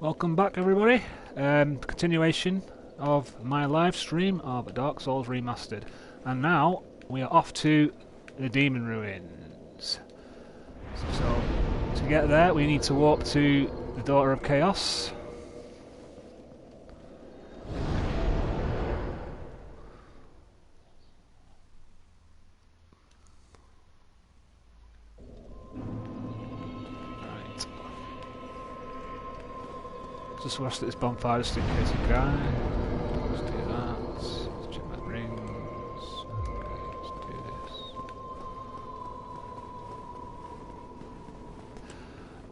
Welcome back, everybody. Continuation of my live stream of Dark Souls Remastered, and now we are off to the Demon Ruins. So, to get there, we need to walk to the Daughter of Chaos. Just rush this bonfire just in case you can. Let's do that. Let's check my rings. Okay, let's do this.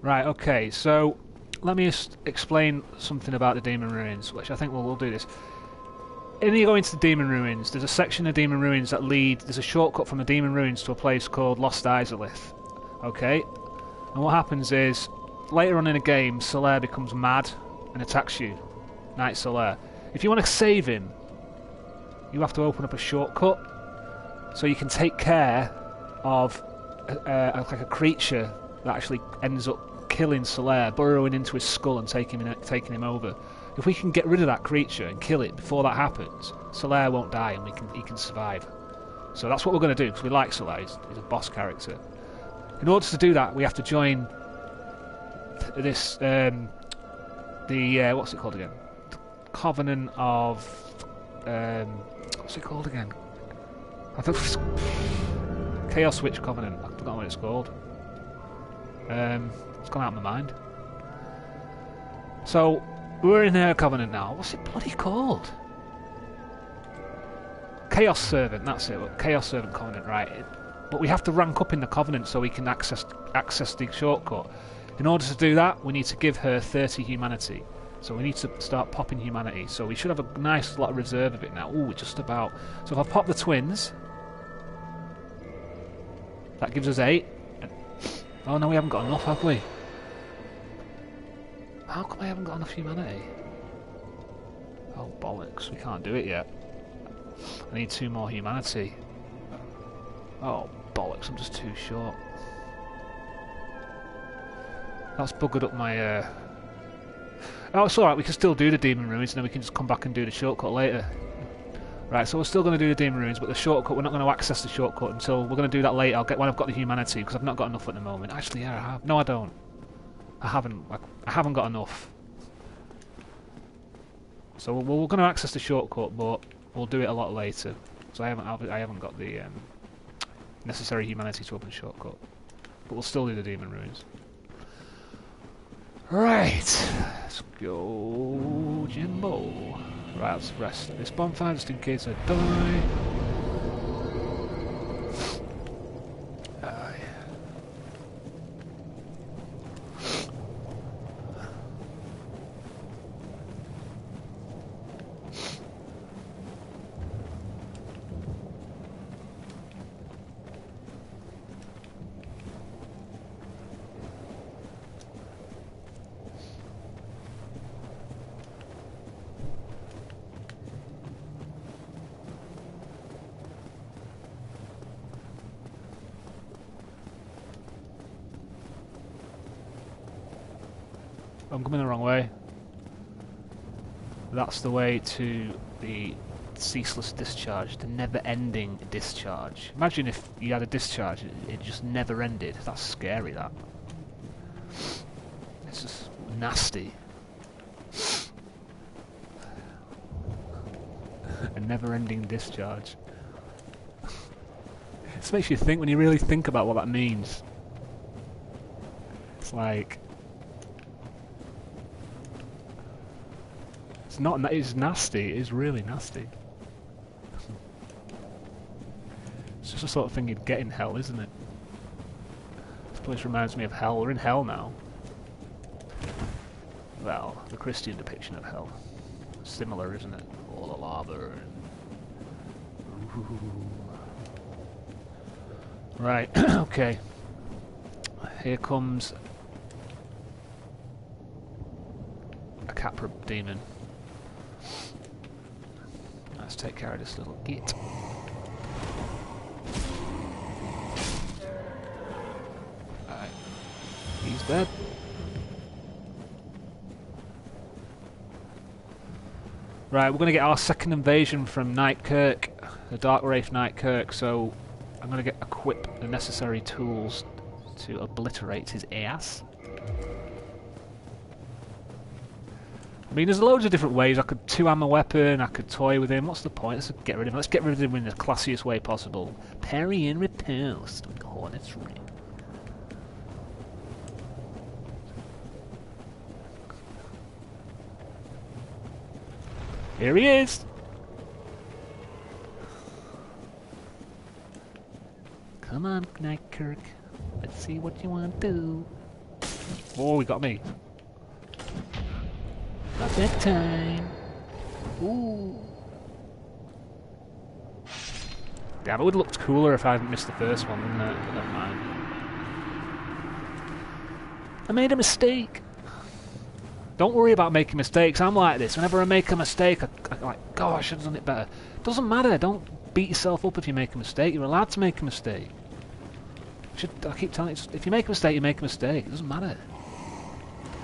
Right, okay, so let me just explain something about the Demon Ruins, which I think we'll do this. When you go into the Demon Ruins, there's a section of Demon Ruins that there's a shortcut from the Demon Ruins to a place called Lost Izalith. Okay? And what happens is, later on in the game, Solaire becomes mad and attacks you, Knight Solaire. If you want to save him, you have to open up a shortcut so you can take care of like a creature that actually ends up killing Solaire, burrowing into his skull and taking him over. If we can get rid of that creature and kill it before that happens, Solaire won't die and he can survive. So that's what we're going to do, because we like Solaire. He's a boss character. In order to do that, we have to join this what's it called again? Covenant of what's it called again? I think Chaos Witch Covenant. I forgot what it's called. It's gone out of my mind. So we're in a covenant now. What's it bloody called? Chaos Servant. That's it. Chaos Servant Covenant, right? But we have to rank up in the covenant so we can access the shortcut. In order to do that, we need to give her 30 humanity. So we need to start popping humanity. So we should have a nice lot of reserve of it now. Ooh, just about. So if I pop the twins, that gives us 8. Oh no, we haven't got enough, have we? How come I haven't got enough humanity? Oh bollocks, we can't do it yet. I need 2 more humanity. Oh bollocks, I'm just too short. That's buggered up my... Oh, it's alright, we can still do the Demon Ruins and then we can just come back and do the shortcut later. Right, so we're still going to do the Demon Ruins, but the shortcut, we're not going to access the shortcut until... We're going to do that later, when I've got the humanity, because I've not got enough at the moment. Actually, yeah, I have. No, I don't. I haven't got enough. So we're going to access the shortcut, but we'll do it a lot later. So I haven't got the necessary humanity to open the shortcut. But we'll still do the Demon Ruins. Right, let's go, Jimbo. Right, let's rest at this bonfire just in case I die. I'm coming the wrong way. That's the way to the ceaseless discharge, the never-ending discharge. Imagine if you had a discharge, it just never ended. That's scary, that. It's just nasty. A never-ending discharge. This makes you think when you really think about what that means. It's like... It's nasty. It is really nasty. It's just the sort of thing you'd get in hell, isn't it? This place reminds me of hell. We're in hell now. Well, the Christian depiction of hell. Similar, isn't it? All the lava and... Ooh. Right, okay. Here comes a Capra demon. Let's take care of this little git. Alright. He's dead. Right, we're going to get our second invasion from Night Kirk, the Dark Wraith Night Kirk, so I'm going to equip the necessary tools to obliterate his ass. I mean, there's loads of different ways. I could two-hammer weapon, I could toy with him. What's the point? Let's get rid of him. Let's get rid of him in the classiest way possible. Parry and repulse with the Hornet's Ring. Here he is! Come on, Night Kirk. Let's see what you want to do. Oh, he got me. About that time. Ooh. Damn, it would have looked cooler if I hadn't missed the first one, wouldn't it? But never mind. I made a mistake. Don't worry about making mistakes. I'm like this. Whenever I make a mistake, I'm like, gosh, I should have done it better. Doesn't matter. Don't beat yourself up if you make a mistake. You're allowed to make a mistake. I keep telling you, if you make a mistake, you make a mistake. It doesn't matter.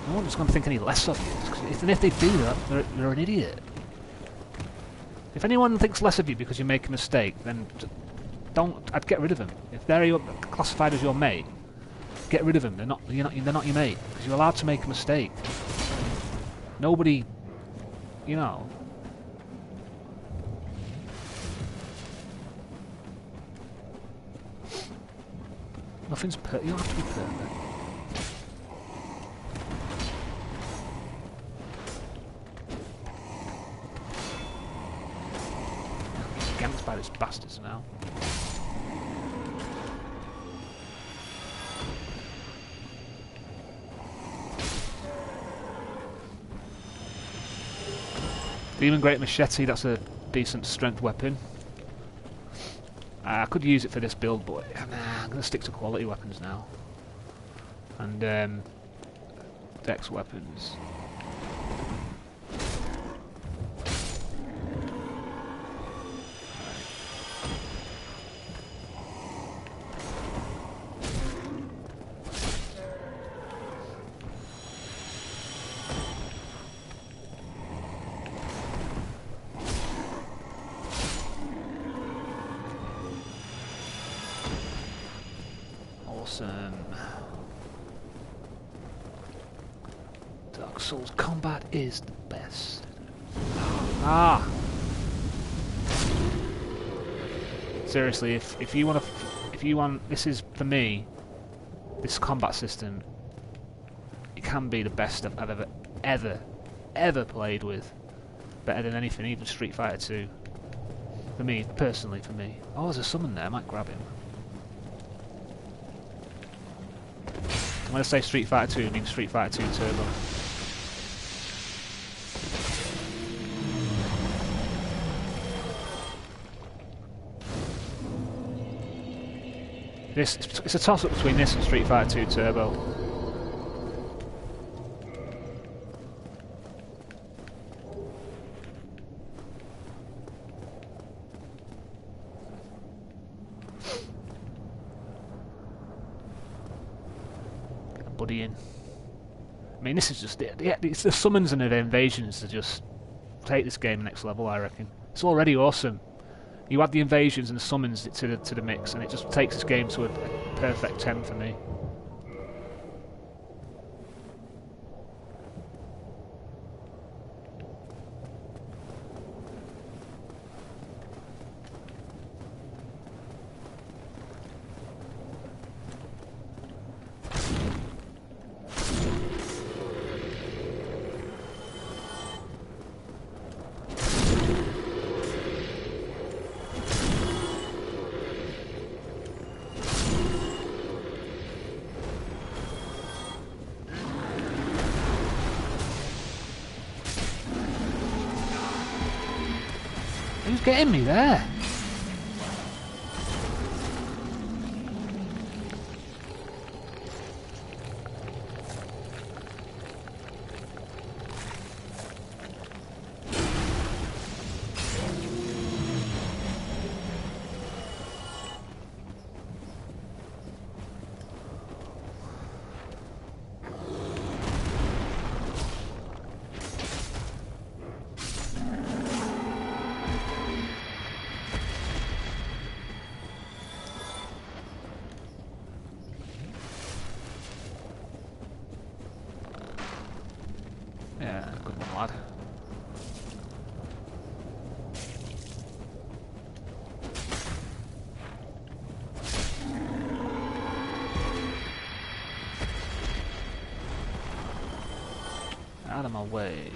No one's going to think any less of you. And if they do that, they're an idiot. If anyone thinks less of you because you make a mistake, then I'd get rid of them. If they're classified as your mate, get rid of them. They're not your mate because you're allowed to make a mistake. Nobody, you know. Nothing's perfect. You don't have to be perfect. Ganked by this bastards now. Demon Great Machete, that's a decent strength weapon. I could use it for this build, but nah, I'm going to stick to quality weapons now. And dex weapons. Dark Souls combat is the best. Ah! Seriously, if you want, this is for me. This combat system, it can be the best I've ever played with. Better than anything, even Street Fighter 2. For me, personally, for me. Oh, there's a summon there. I might grab him. When I say Street Fighter 2, I mean Street Fighter 2 Turbo. It's a toss-up between this and Street Fighter 2 Turbo. Get a buddy in. I mean, this is just it's the summons and the invasions that just take this game next level, I reckon. It's already awesome. You add the invasions and the summons to the mix, and it just takes this game to a perfect 10 for me. Who's getting me there? out of my way.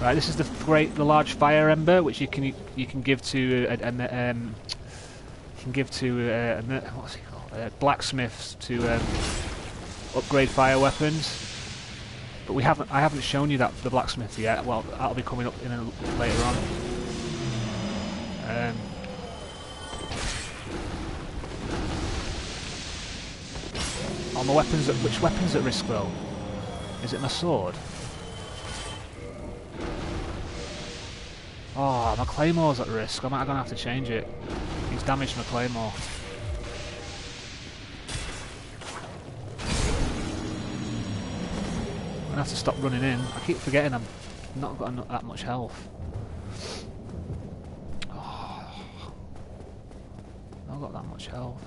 Right, this is the large fire ember, which you can give to what's it called? Blacksmiths to upgrade fire weapons. But I haven't shown you the blacksmith yet. Well, that'll be coming up later on. On the weapons, which weapon's at risk though? Is it my sword? Oh, my claymore's at risk. I'm gonna have to change it. He's damaged my claymore. I'm gonna have to stop running in. I keep forgetting I've not got that much health. Oh, I've not got that much health.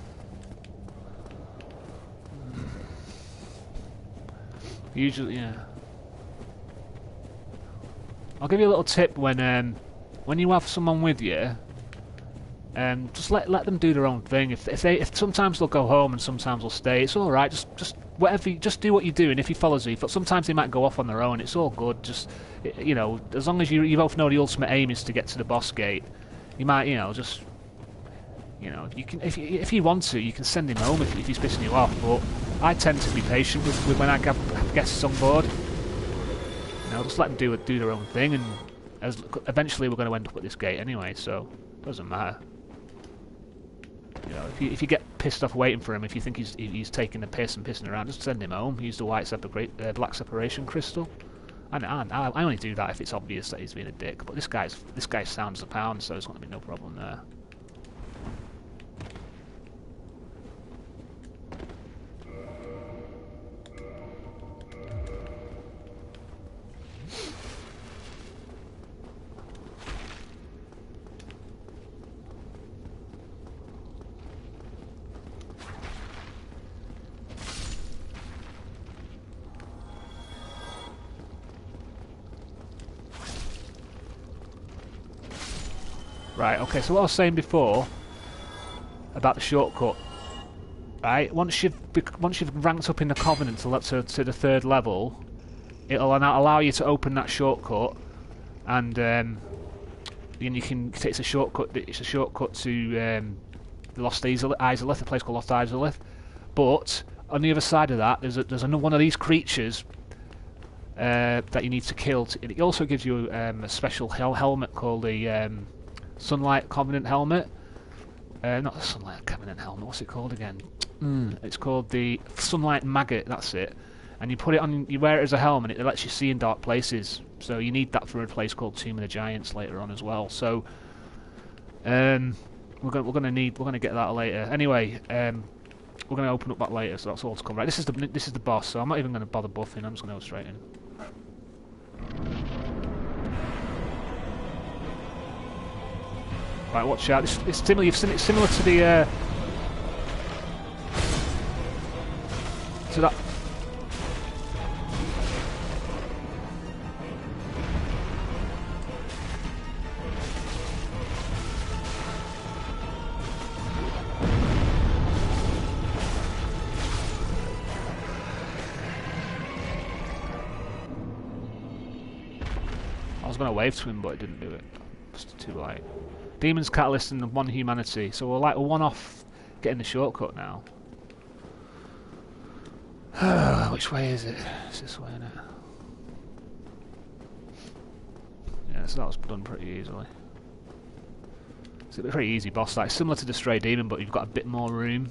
Usually, yeah. I'll give you a little tip when you have someone with you, just let them do their own thing. If sometimes they'll go home and sometimes they'll stay. It's all right. Just whatever. Just do what you do. And if he follows you, sometimes they might go off on their own. It's all good. Just as long as you both know the ultimate aim is to get to the boss gate. You might you can if you want to, you can send him home if he's pissing you off. But I tend to be patient with when I have guests on board. Just let them do their own thing, and eventually we're going to end up at this gate anyway, so it doesn't matter. If you get pissed off waiting for him, if you think he's taking the piss and pissing around, just send him home. Use the black separation crystal. And I only do that if it's obvious that he's being a dick. But this guy sounds a pound, so there's going to be no problem there. Right, okay, so what I was saying before about the shortcut, right? Once you've ranked up in the Covenant to the 3rd level, it'll allow you to open that shortcut, and then you can. It's a shortcut. It's a shortcut to Lost Izalith, a place called Lost Izalith. But on the other side of that, there's another one of these creatures that you need to kill. It also gives you a special helmet called the Sunlight Covenant helmet. Not the Sunlight Covenant helmet. What's it called again? It's called the Sunlight Maggot. That's it. And you put it on. You wear it as a helmet. It lets you see in dark places. So you need that for a place called Tomb of the Giants later on as well. So we're gonna get that later. Anyway, we're gonna open up that later. So that's all to come. Right. This is the boss. So I'm not even gonna bother buffing. I'm just gonna go straight in. Right, watch out. It's similar. You've seen it similar to the to that. I was going to wave to him, but it didn't do it. It's too late. Demons, Catalyst, and one humanity. So we're one off getting the shortcut now. Which way is it? It's this way, isn't it? Yeah, so that was done pretty easily. It's a pretty easy boss. Like similar to the Stray Demon, but you've got a bit more room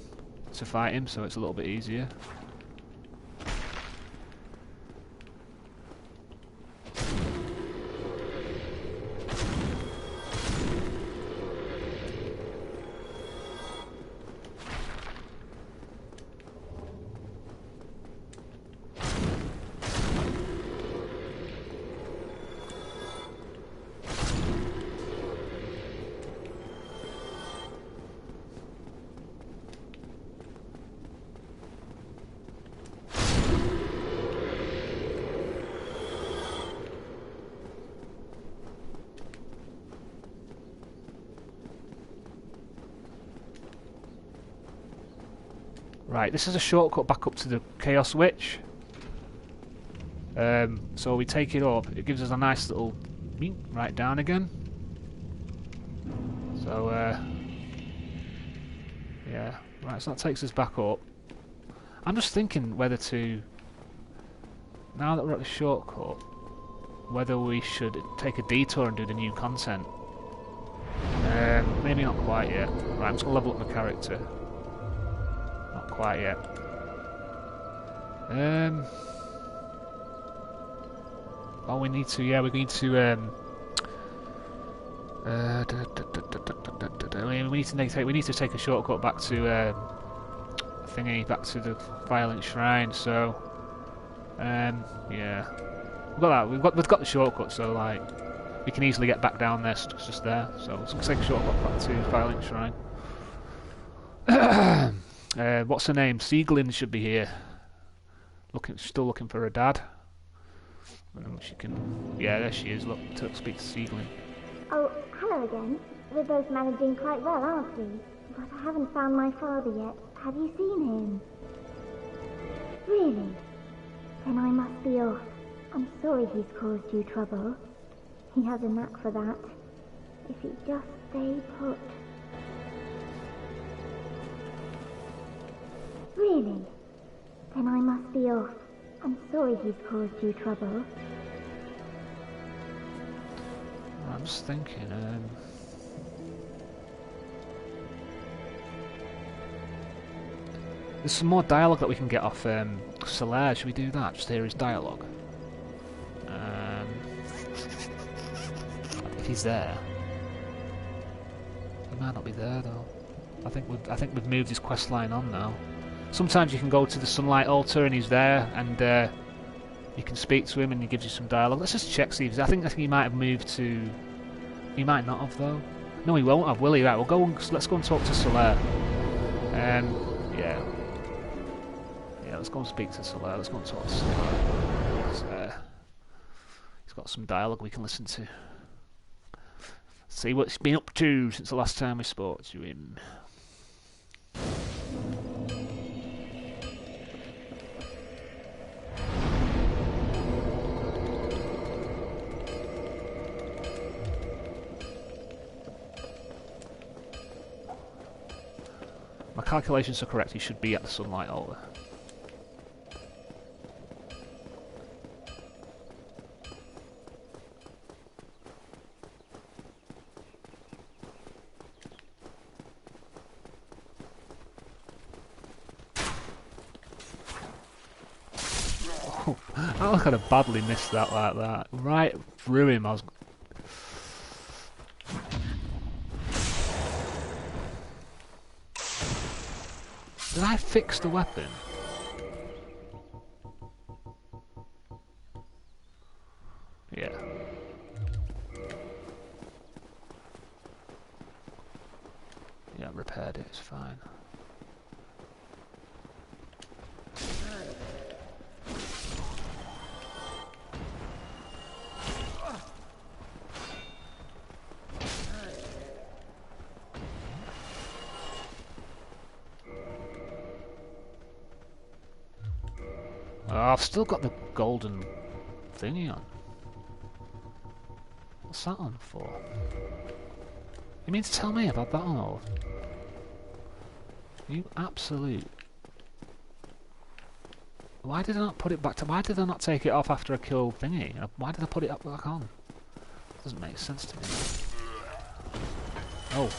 to fight him, so it's a little bit easier. Right, this is a shortcut back up to the Chaos Witch. So we take it up. It gives us a nice little right down again. So yeah, right. So that takes us back up. I'm just thinking whether to, now that we're at the shortcut, whether we should take a detour and do the new content. Maybe not quite yet. Right, I'm just gonna level up my character. Not quite yet. Oh, we need to. Yeah, we need to. We need to take a shortcut back to thingy, back to the Violent Shrine. So, yeah, we've got that. We've got the shortcut. So like, we can easily get back down there. It's just there. So let's take a shortcut back to Violent Shrine. What's her name? Sieglin should be here. Still looking for her dad. She can. Yeah, there she is. Look, speak to Sieglin. Oh, hello again. We're both managing quite well, aren't we? But I haven't found my father yet. Have you seen him? Really? Then I must be off. I'm sorry he's caused you trouble. He has a knack for that. If you just stay put. Really? Then I must be off. I'm sorry he's caused you trouble. I'm just thinking, there's some more dialogue that we can get off Solaire. Should we do that? Just hear his dialogue. If he's there. He might not be there though. I think we've moved his quest line on now. Sometimes you can go to the Sunlight Altar and he's there, and you can speak to him and he gives you some dialogue. Let's just check, see if I think he might have moved to. He might not have though. No, he won't have, will he? Right, we'll go. Let's go and talk to Solaire. Yeah. Yeah, let's go and speak to Solaire. Let's go and talk to Solaire. He's got some dialogue we can listen to. See what he's been up to since the last time we spoke to him. My calculations are correct, he should be at the Sunlight Altar. Oh, I could have badly missed that like that. Right through him, I was... Did I fix the weapon? Yeah. Yeah, I repaired it, it's fine. I've still got the golden thingy on. What's that on for? You mean to tell me about that on? You absolute... Why did I not put it back to... Why did I not take it off after I killed thingy? Why did I put it back on? Doesn't make sense to me. Oh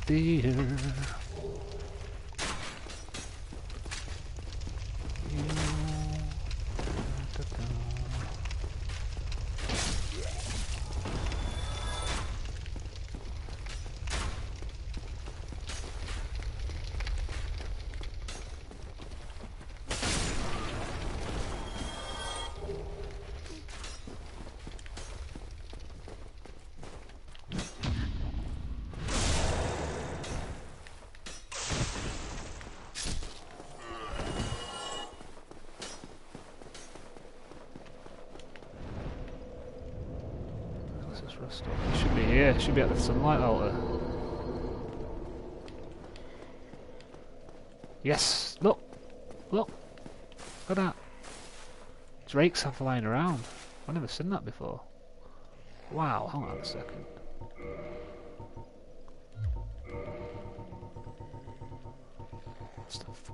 dear. It should be here, it should be at the Sunlight Altar. Yes, look! Look! Look at that! Drakes are flying around. I've never seen that before. Wow, hold on a second. Stuff.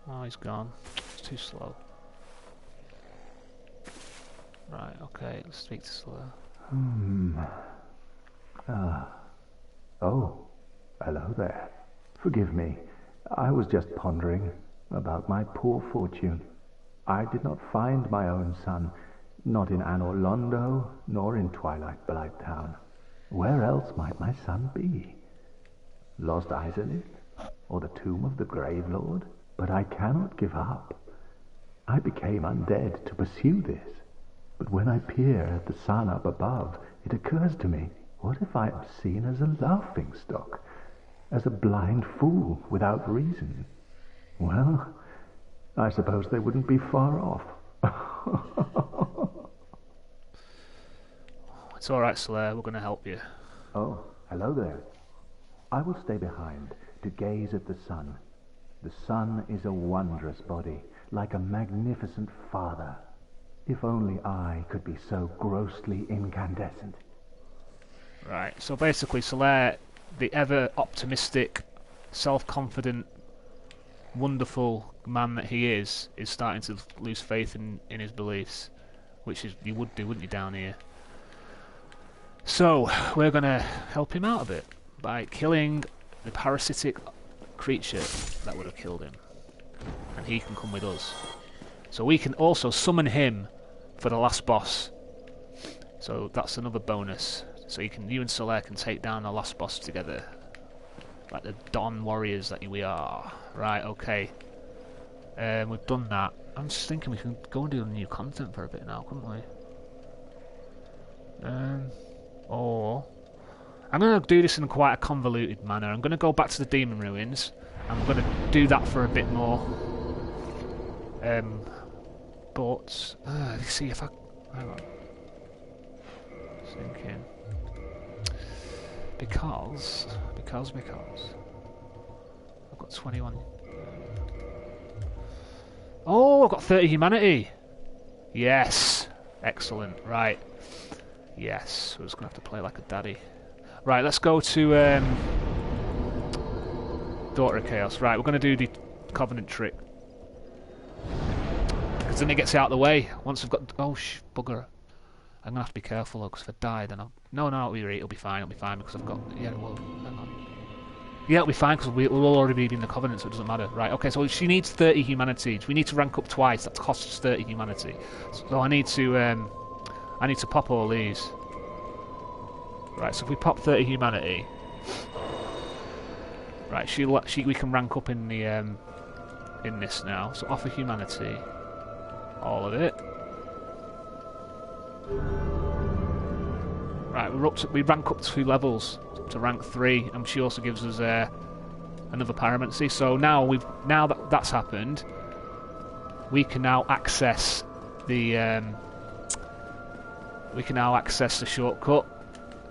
Oh, he's gone. It's too slow. Right, okay, let's speak to Slayer. Oh, hello there. Forgive me. I was just pondering about my poor fortune. I did not find my own son, not in Anor Londo, nor in Twilight Blight Town. Where else might my son be? Lost Izalith? Or the tomb of the Grave Lord? But I cannot give up. I became undead to pursue this. But when I peer at the sun up above, it occurs to me, what if I am seen as a laughingstock? As a blind fool without reason? Well, I suppose they wouldn't be far off. It's alright, Slayer, we're going to help you. Oh, hello there. I will stay behind to gaze at the sun. The sun is a wondrous body, like a magnificent father. If only I could be so grossly incandescent. Right, so basically Slayer, the ever-optimistic, self-confident, wonderful man that he is starting to lose faith in his beliefs. Which is, you would do, wouldn't you, down here? So, we're going to help him out a bit by killing the parasitic creature that would have killed him. And he can come with us. So we can also summon him for the last boss. So that's another bonus. So you and Solaire can take down the last boss together. Like the Dawn warriors that we are. Right, okay. We've done that. I'm just thinking we can go and do new content for a bit now, couldn't we? Or I'm going to do this in quite a convoluted manner. I'm going to go back to the Demon Ruins. I'm going to do that for a bit more. But let's see if I... Hang on. Thinking. Because I've got 21. Oh, I've got 30 humanity. Yes, excellent. Right. Yes, we're just gonna have to play like a daddy. Right, let's go to Daughter of Chaos. Right, we're gonna do the Covenant trick. Because then it gets out of the way. Once we've got... Oh, bugger. I'm gonna have to be careful though, because if I die, then I'll... No, it'll be fine, because I've got... Yeah, well, hang on. Yeah, it'll be fine, because we'll already be in the Covenant, so it doesn't matter. Right, okay, so she needs 30 humanity. We need to rank up twice, that costs us 30 humanity. So I need to pop all these. Right, so if we pop 30 humanity... Right, we can rank up in the, in this now. So offer humanity. All of it. Right, we rank up 2 levels to rank 3, and she also gives us another pyromancy. So now that that's happened, we can now access the shortcut,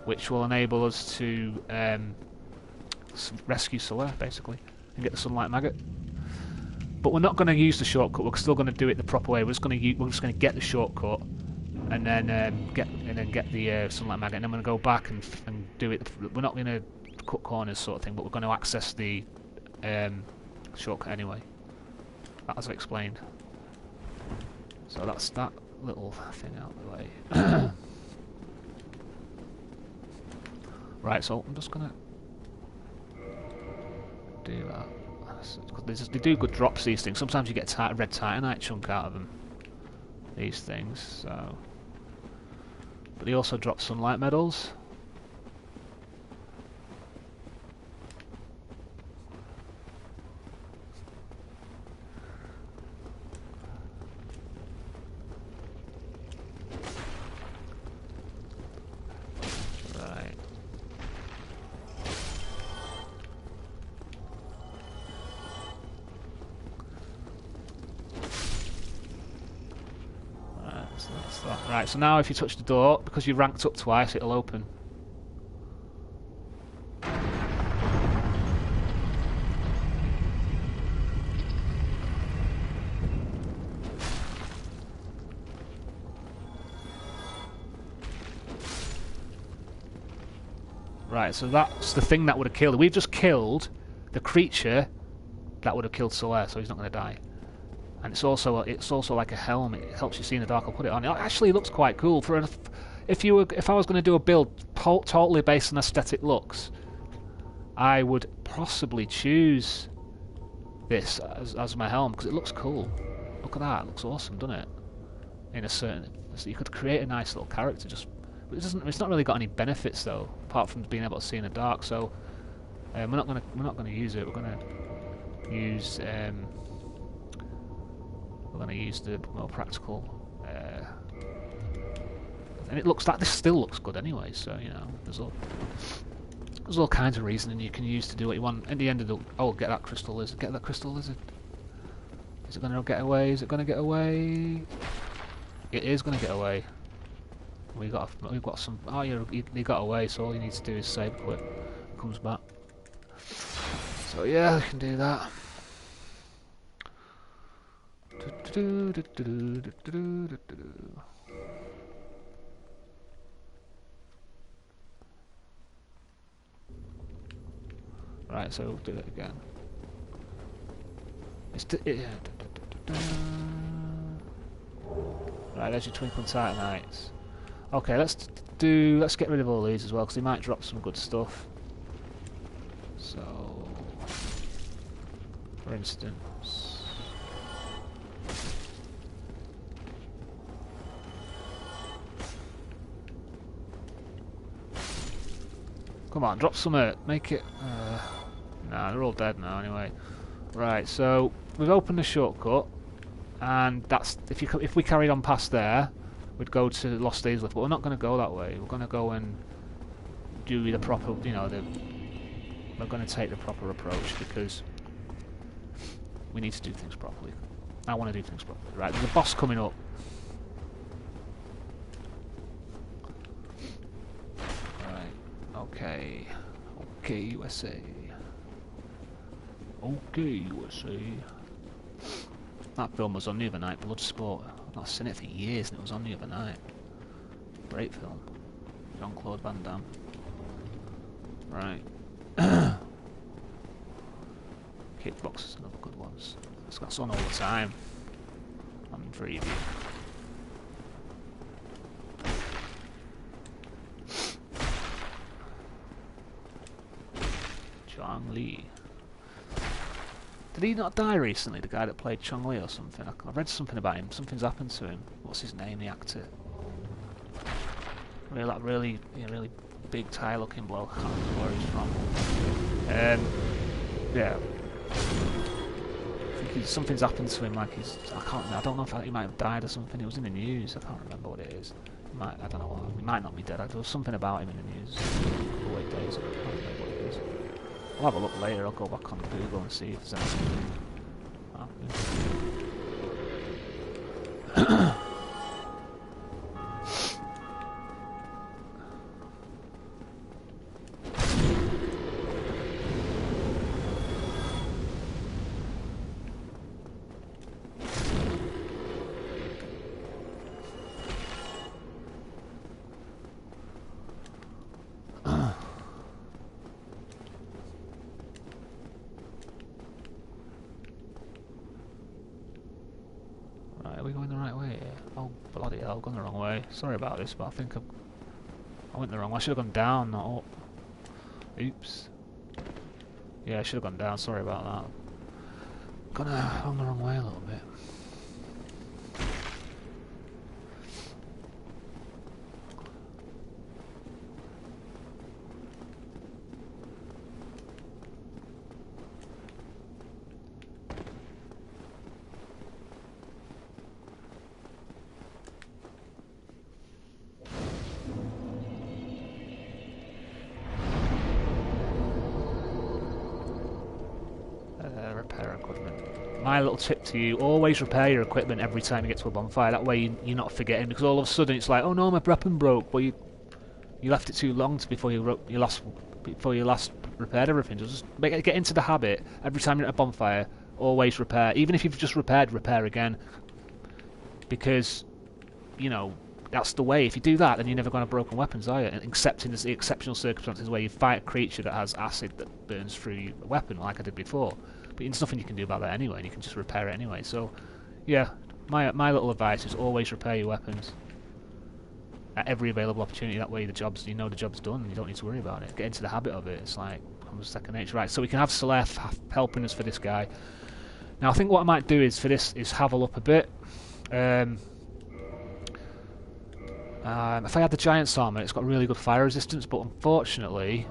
which will enable us to rescue Solaire basically and get the Sunlight Maggot. But we're not going to use the shortcut. We're still going to do it the proper way. We're just going to get the shortcut. And then get the Sunlight Maggot, and then we're going to go back and do it. We're not going to cut corners sort of thing, but we're going to access the shortcut anyway. As I explained. So that's that little thing out of the way. Right, so I'm just going to do that. They do good drops, these things. Sometimes you get a red titanite chunk out of them. These things, so... But they also drop sunlight medals. Right. Right, so now if you touch the door, because you ranked up twice, it'll open. Right, so that's the thing that would have killed. We've just killed the creature that would have killed Solaire, so he's not going to die. And it's also like a helm. It helps you see in the dark. I'll put it on. It actually looks quite cool. If I was going to do a build totally based on aesthetic looks, I would possibly choose this as my helm because it looks cool. Look at that. It looks awesome, doesn't it? So you could create a nice little character. But it's not really got any benefits though, apart from being able to see in the dark. So we're not gonna use it. We're gonna use the more practical, and it looks like this still looks good anyway. So you know, there's all kinds of reasoning you can use to do what you want. At the end of the get that crystal lizard. Get that crystal lizard. Is it gonna get away? Is it gonna get away? It is gonna get away. We've got some. Oh, he got away. So all you need to do is save quick. Comes back. So yeah, we can do that. Right, so we'll do it again. Right, there's your Twinkling Titanites. Okay, let's get rid of all these as well because they might drop some good stuff. So, for instance, come on, drop some. Make it. Nah, they're all dead now anyway. Right, so we've opened the shortcut, and that's if we carried on past there, we'd go to Lost Islet, but we're not going to go that way. We're going to go and do the proper, we're going to take the proper approach because we need to do things properly. I want to do things properly. Right, there's a boss coming up. Right, okay. Okay, USA. Okay, USA. That film was on the other night, Bloodsport. I've not seen it for years and it was on the other night. Great film. Jean-Claude Van Damme. Right. Kickbox is another good one. That's on all the time. On preview. Chong Li. Did he not die recently, the guy that played Chong Li or something? I read something about him. Something's happened to him. What's his name, the actor? Really big Thai-looking bloke. I can't remember where he's from. Yeah. I think something's happened to him. Like I don't know if he might have died or something. It was in the news. I can't remember what it is. I don't know. He might not be dead. There was something about him in the news a couple of days ago. I can't remember what it is. I'll have a look later. I'll go back on Google and see if there's anything happening. Are we going the right way here? Oh, bloody hell, I've gone the wrong way. Sorry about this, but I think I went the wrong way. I should have gone down, not up. Oops. Yeah, I should have gone down. Sorry about that. Gone the wrong way a little bit. Repair equipment. My little tip to you, always repair your equipment every time you get to a bonfire. That way you're not forgetting, because all of a sudden it's like, oh no, my weapon broke. Well, you left it too long before you last repaired everything. Just get into the habit, every time you're at a bonfire, always repair. Even if you've just repaired, repair again. Because, that's the way. If you do that, then you're never going to have broken weapons, are you? Except in the exceptional circumstances where you fight a creature that has acid that burns through a weapon, like I did before. But there's nothing you can do about that anyway, and you can just repair it anyway. So, yeah, my little advice is always repair your weapons at every available opportunity. That way, the job's done, and you don't need to worry about it. Get into the habit of it. It's like almost second nature, right? So we can have Celeste helping us for this guy. Now, I think what I might do is for this is Havel up a bit. If I had the Giant's Armour, it's got really good fire resistance, but unfortunately,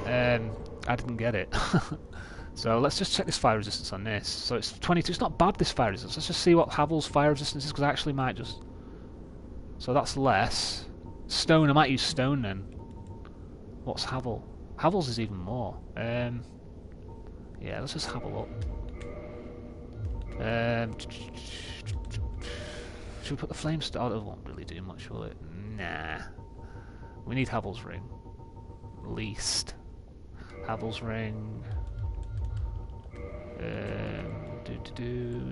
I didn't get it. So let's just check this fire resistance on this. So it's 22. It's not bad, this fire resistance. Let's just see what Havel's fire resistance is, because I actually might just... So that's less. Stone, I might use stone then. What's Havel? Havel's is even more. Yeah, let's just Havel up. Should we put the flame star? Oh, it won't really do much, will it? Nah. We need Havel's ring. At least. Havel's ring.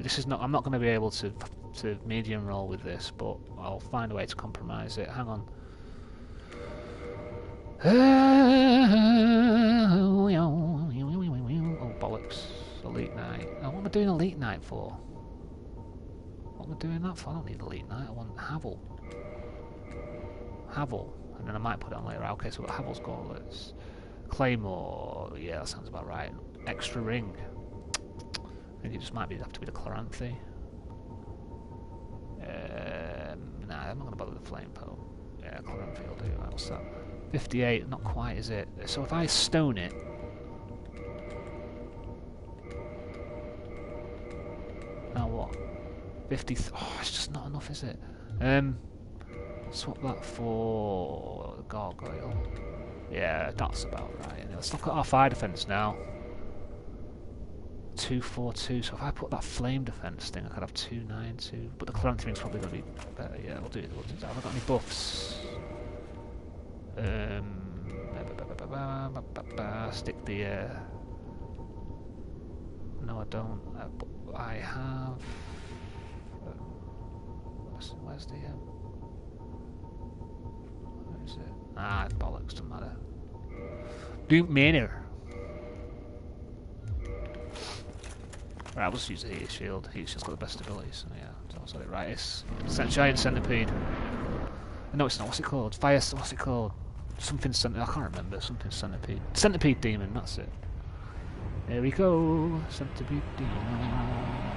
This is not. I'm not going to be able to medium roll with this, but I'll find a way to compromise it. Hang on. Oh bollocks! Elite Knight. Oh, what am I doing Elite Knight for? What am I doing that for? I don't need Elite Knight. I want Havel. Havel, and then I might put it on later. Okay, so we've got Havel's gauntlets. Claymore. Yeah, that sounds about right. Extra ring. I think it just might have to be the Chloranthy. Nah, I'm not going to bother with the flame poke. Yeah, Chloranthy will do. Right, what's that? 58, not quite, is it? So if I stone it... Now what? 50... Oh, it's just not enough, is it? Swap that for... the Gargoyle. Yeah, that's about right. Let's look at our fire defense now. 242. So if I put that flame defense thing, I could have 292. But the Chloranthy ring's probably going to be better. Yeah, we'll do it. Have I got any buffs? Stick the. No, I don't. I have. Where's the? Where is it? Ah, bollocks, doesn't matter. Doom Manor. Right, I'll just use the Heat Shield. Heat Shield's got the best abilities, so yeah, that's what it right is. Giant Centipede. No, it's not. What's it called? Fire. What's it called? Something Centipede. I can't remember. Something Centipede. Centipede Demon. That's it. There we go. Centipede Demon.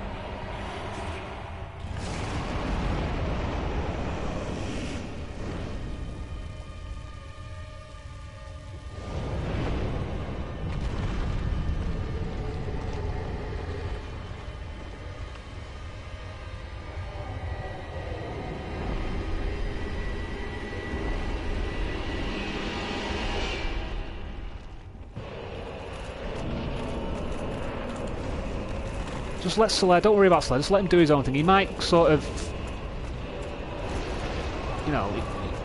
Just let Soler, don't worry about Soler, just let him do his own thing. He might sort of, you know,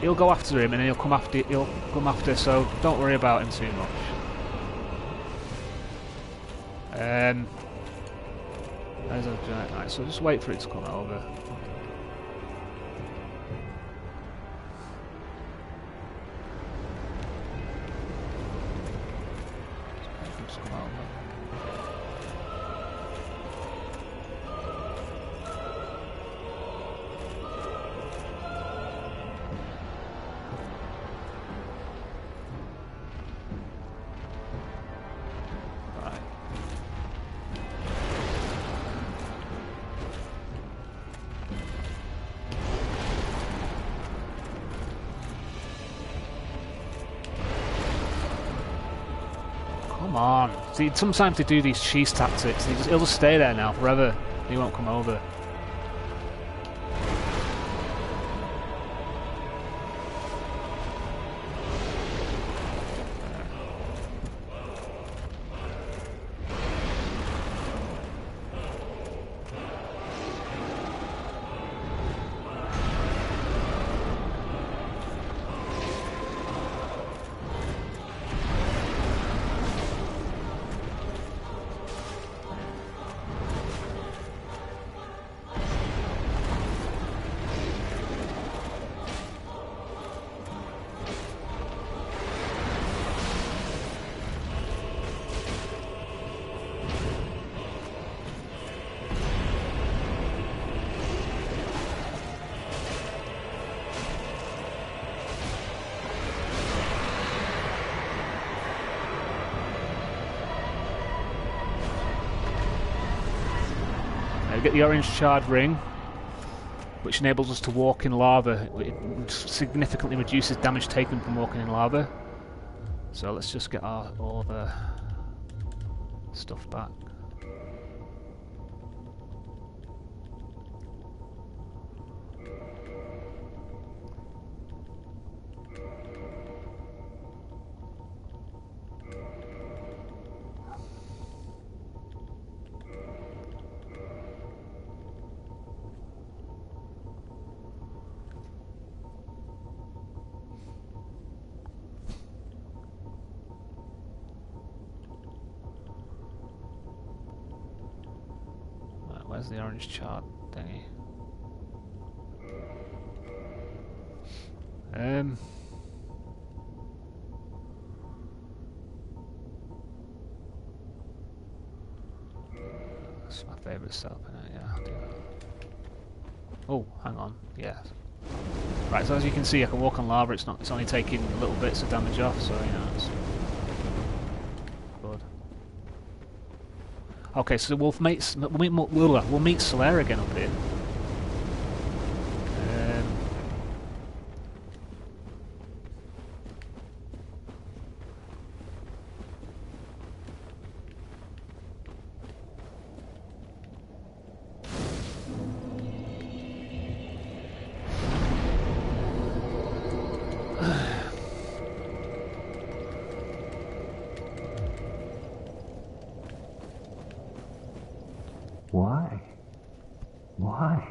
he'll go after him and then he'll come after, so don't worry about him too much. There's a giant knight, so just wait for it to come over. Just come over. Come on. See, sometimes they do these cheese tactics. He'll just stay there now forever. He won't come over. we get the orange charred ring, which enables us to walk in lava. It significantly reduces damage taken from walking in lava. So let's just get all the stuff back. Where's the orange chart thingy? That's my favourite setup in it, yeah, I'll do that. Oh, hang on, yeah. Right, so as you can see I can walk on lava, it's only taking little bits of damage off, so you know, it's good. Okay, so we'll meet Solaire again up here. Why? Why?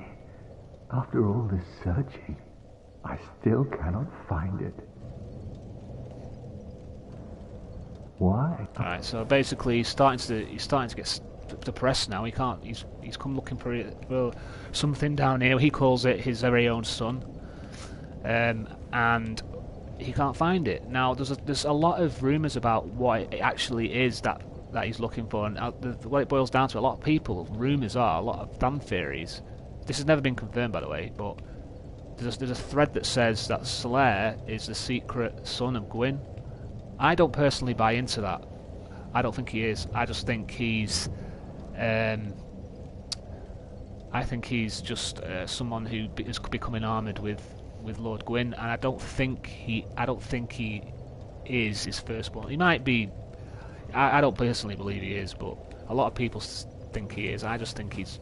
After all this searching, I still cannot find it. Why? Alright, so basically he's starting to get depressed now. He's come looking for something down here. He calls it his very own son, and he can't find it. Now there's a lot of rumours about what it actually is that he's looking for, and what it boils down to, a lot of people, rumours are, a lot of fan theories. This has never been confirmed, by the way, but there's a thread that says that Solaire is the secret son of Gwyn. I don't personally buy into that. I don't think he is. I just think he's just someone who is becoming armoured with Lord Gwyn, and I don't think he is his firstborn. He might be. I don't personally believe he is, but a lot of people think he is. I just think he's.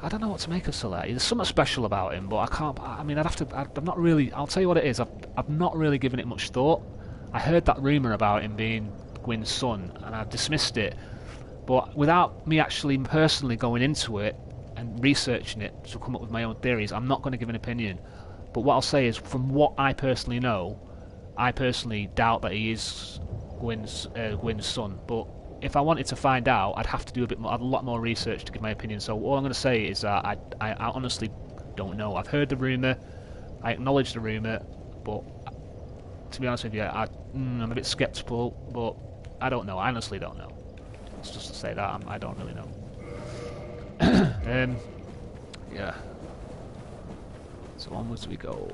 I don't know what to make of Solaire. There's something special about him, but I can't. I mean, I'm not really. I'll tell you what it is. I've not really given it much thought. I heard that rumour about him being Gwyn's son, and I dismissed it. But without me actually personally going into it and researching it to come up with my own theories, I'm not going to give an opinion. But what I'll say is, from what I personally know, I personally doubt that he is Gwyn's son. But if I wanted to find out, I'd have to do a lot more research to give my opinion. So all I'm going to say is that I honestly don't know. I've heard the rumour, I acknowledge the rumour, but to be honest with you, I'm a bit sceptical. But I don't know. I honestly don't know. It's just to say that I don't really know. Yeah. So onwards we go.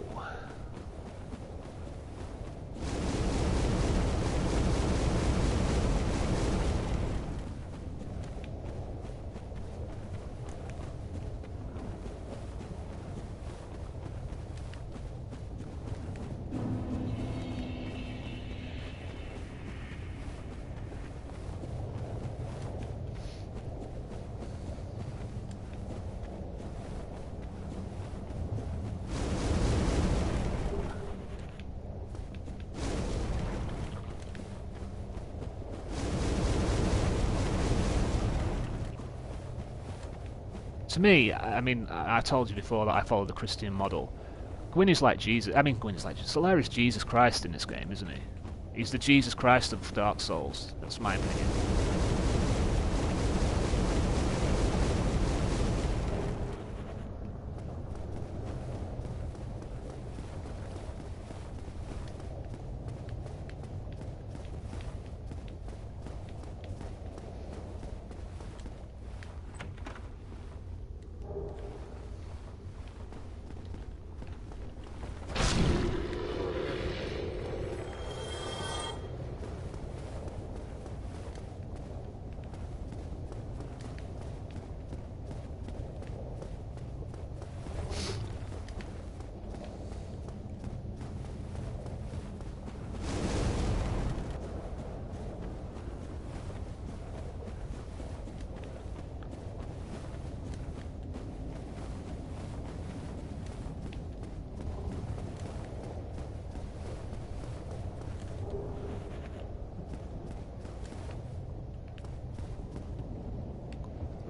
To me, I mean, I told you before that I follow the Christian model. Gwyn is like Jesus. I mean, Gwyn is like Jesus. Solaire is Jesus Christ in this game, isn't he? He's the Jesus Christ of Dark Souls. That's my opinion.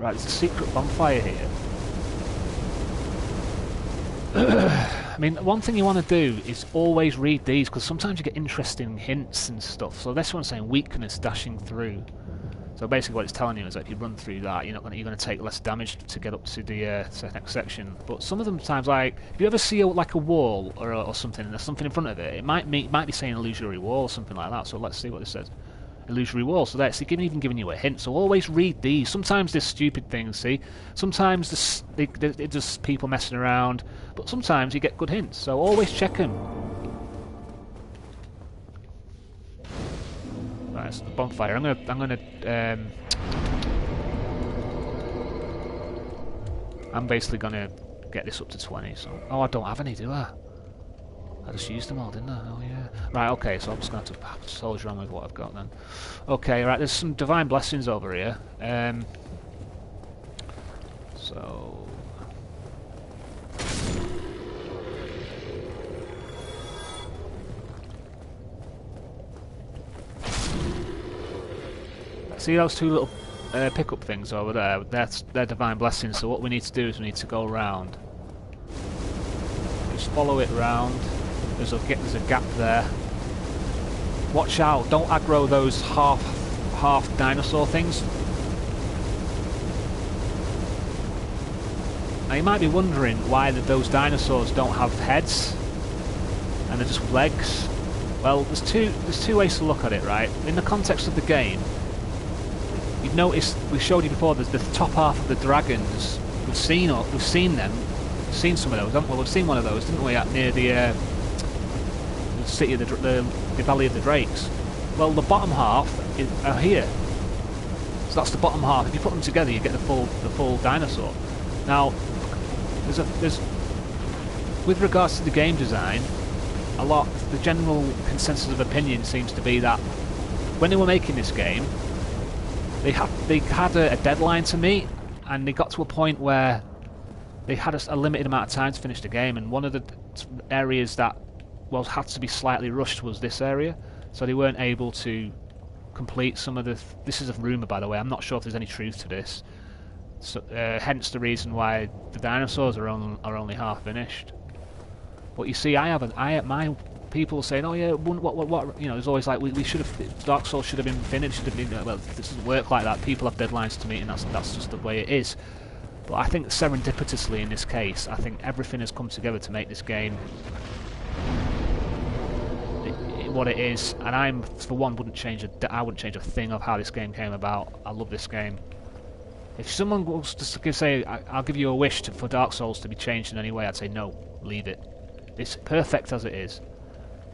Right, there's a secret bonfire here. I mean, one thing you want to do is always read these, because sometimes you get interesting hints and stuff. So this one's saying weakness dashing through. So basically what it's telling you is that if you run through that, you're going to take less damage to get up to the next section. But some of them times, like, if you ever see like a wall or something, and there's something in front of it, it might be saying illusory wall or something like that. So let's see what this says. Illusory wall. So that's even giving you a hint. So always read these. Sometimes there's stupid things. See, sometimes it's just people messing around, but sometimes you get good hints. So always check them. Right, it's the bonfire. I'm basically gonna get this up to 20. So I don't have any, do I? I just used them all, didn't I? Oh yeah. Right, okay, so I'm just going to have to soldier on with what I've got then. Okay, right, there's some divine blessings over here. So... See those two little pickup things over there? They're divine blessings, so what we need to do is we need to go around. Just follow it round. There's a gap there. Watch out! Don't aggro those half dinosaur things. Now you might be wondering why those dinosaurs don't have heads and they're just legs. Well, there's two ways to look at it, right? In the context of the game, you've noticed we showed you before. There's the top half of the dragons. We've seen them. We've seen some of those, haven't we? We've seen one of those, didn't we? Near the city of the Valley of the Drakes. Well, the bottom half are here. So that's the bottom half. If you put them together, you get the full dinosaur. Now, there's with regards to the game design, the general consensus of opinion seems to be that when they were making this game, they had a deadline to meet, and they got to a point where they had a limited amount of time to finish the game, and one of the areas that had to be slightly rushed was this area, so they weren't able to complete some of the... This is a rumour, by the way. I'm not sure if there's any truth to this. So, hence the reason why the dinosaurs are only half finished. But you see, my people saying, "Oh yeah, what?" You know, there's always like we should have... Dark Souls should have been finished. Should have been... Well, this doesn't work like that. People have deadlines to meet, and that's just the way it is. But I think serendipitously in this case, I think everything has come together to make this game what it is, and I for one wouldn't change a thing of how this game came about. I love this game. If someone was to say, I'll give you a wish for Dark Souls to be changed in any way, I'd say no, leave it. It's perfect as it is.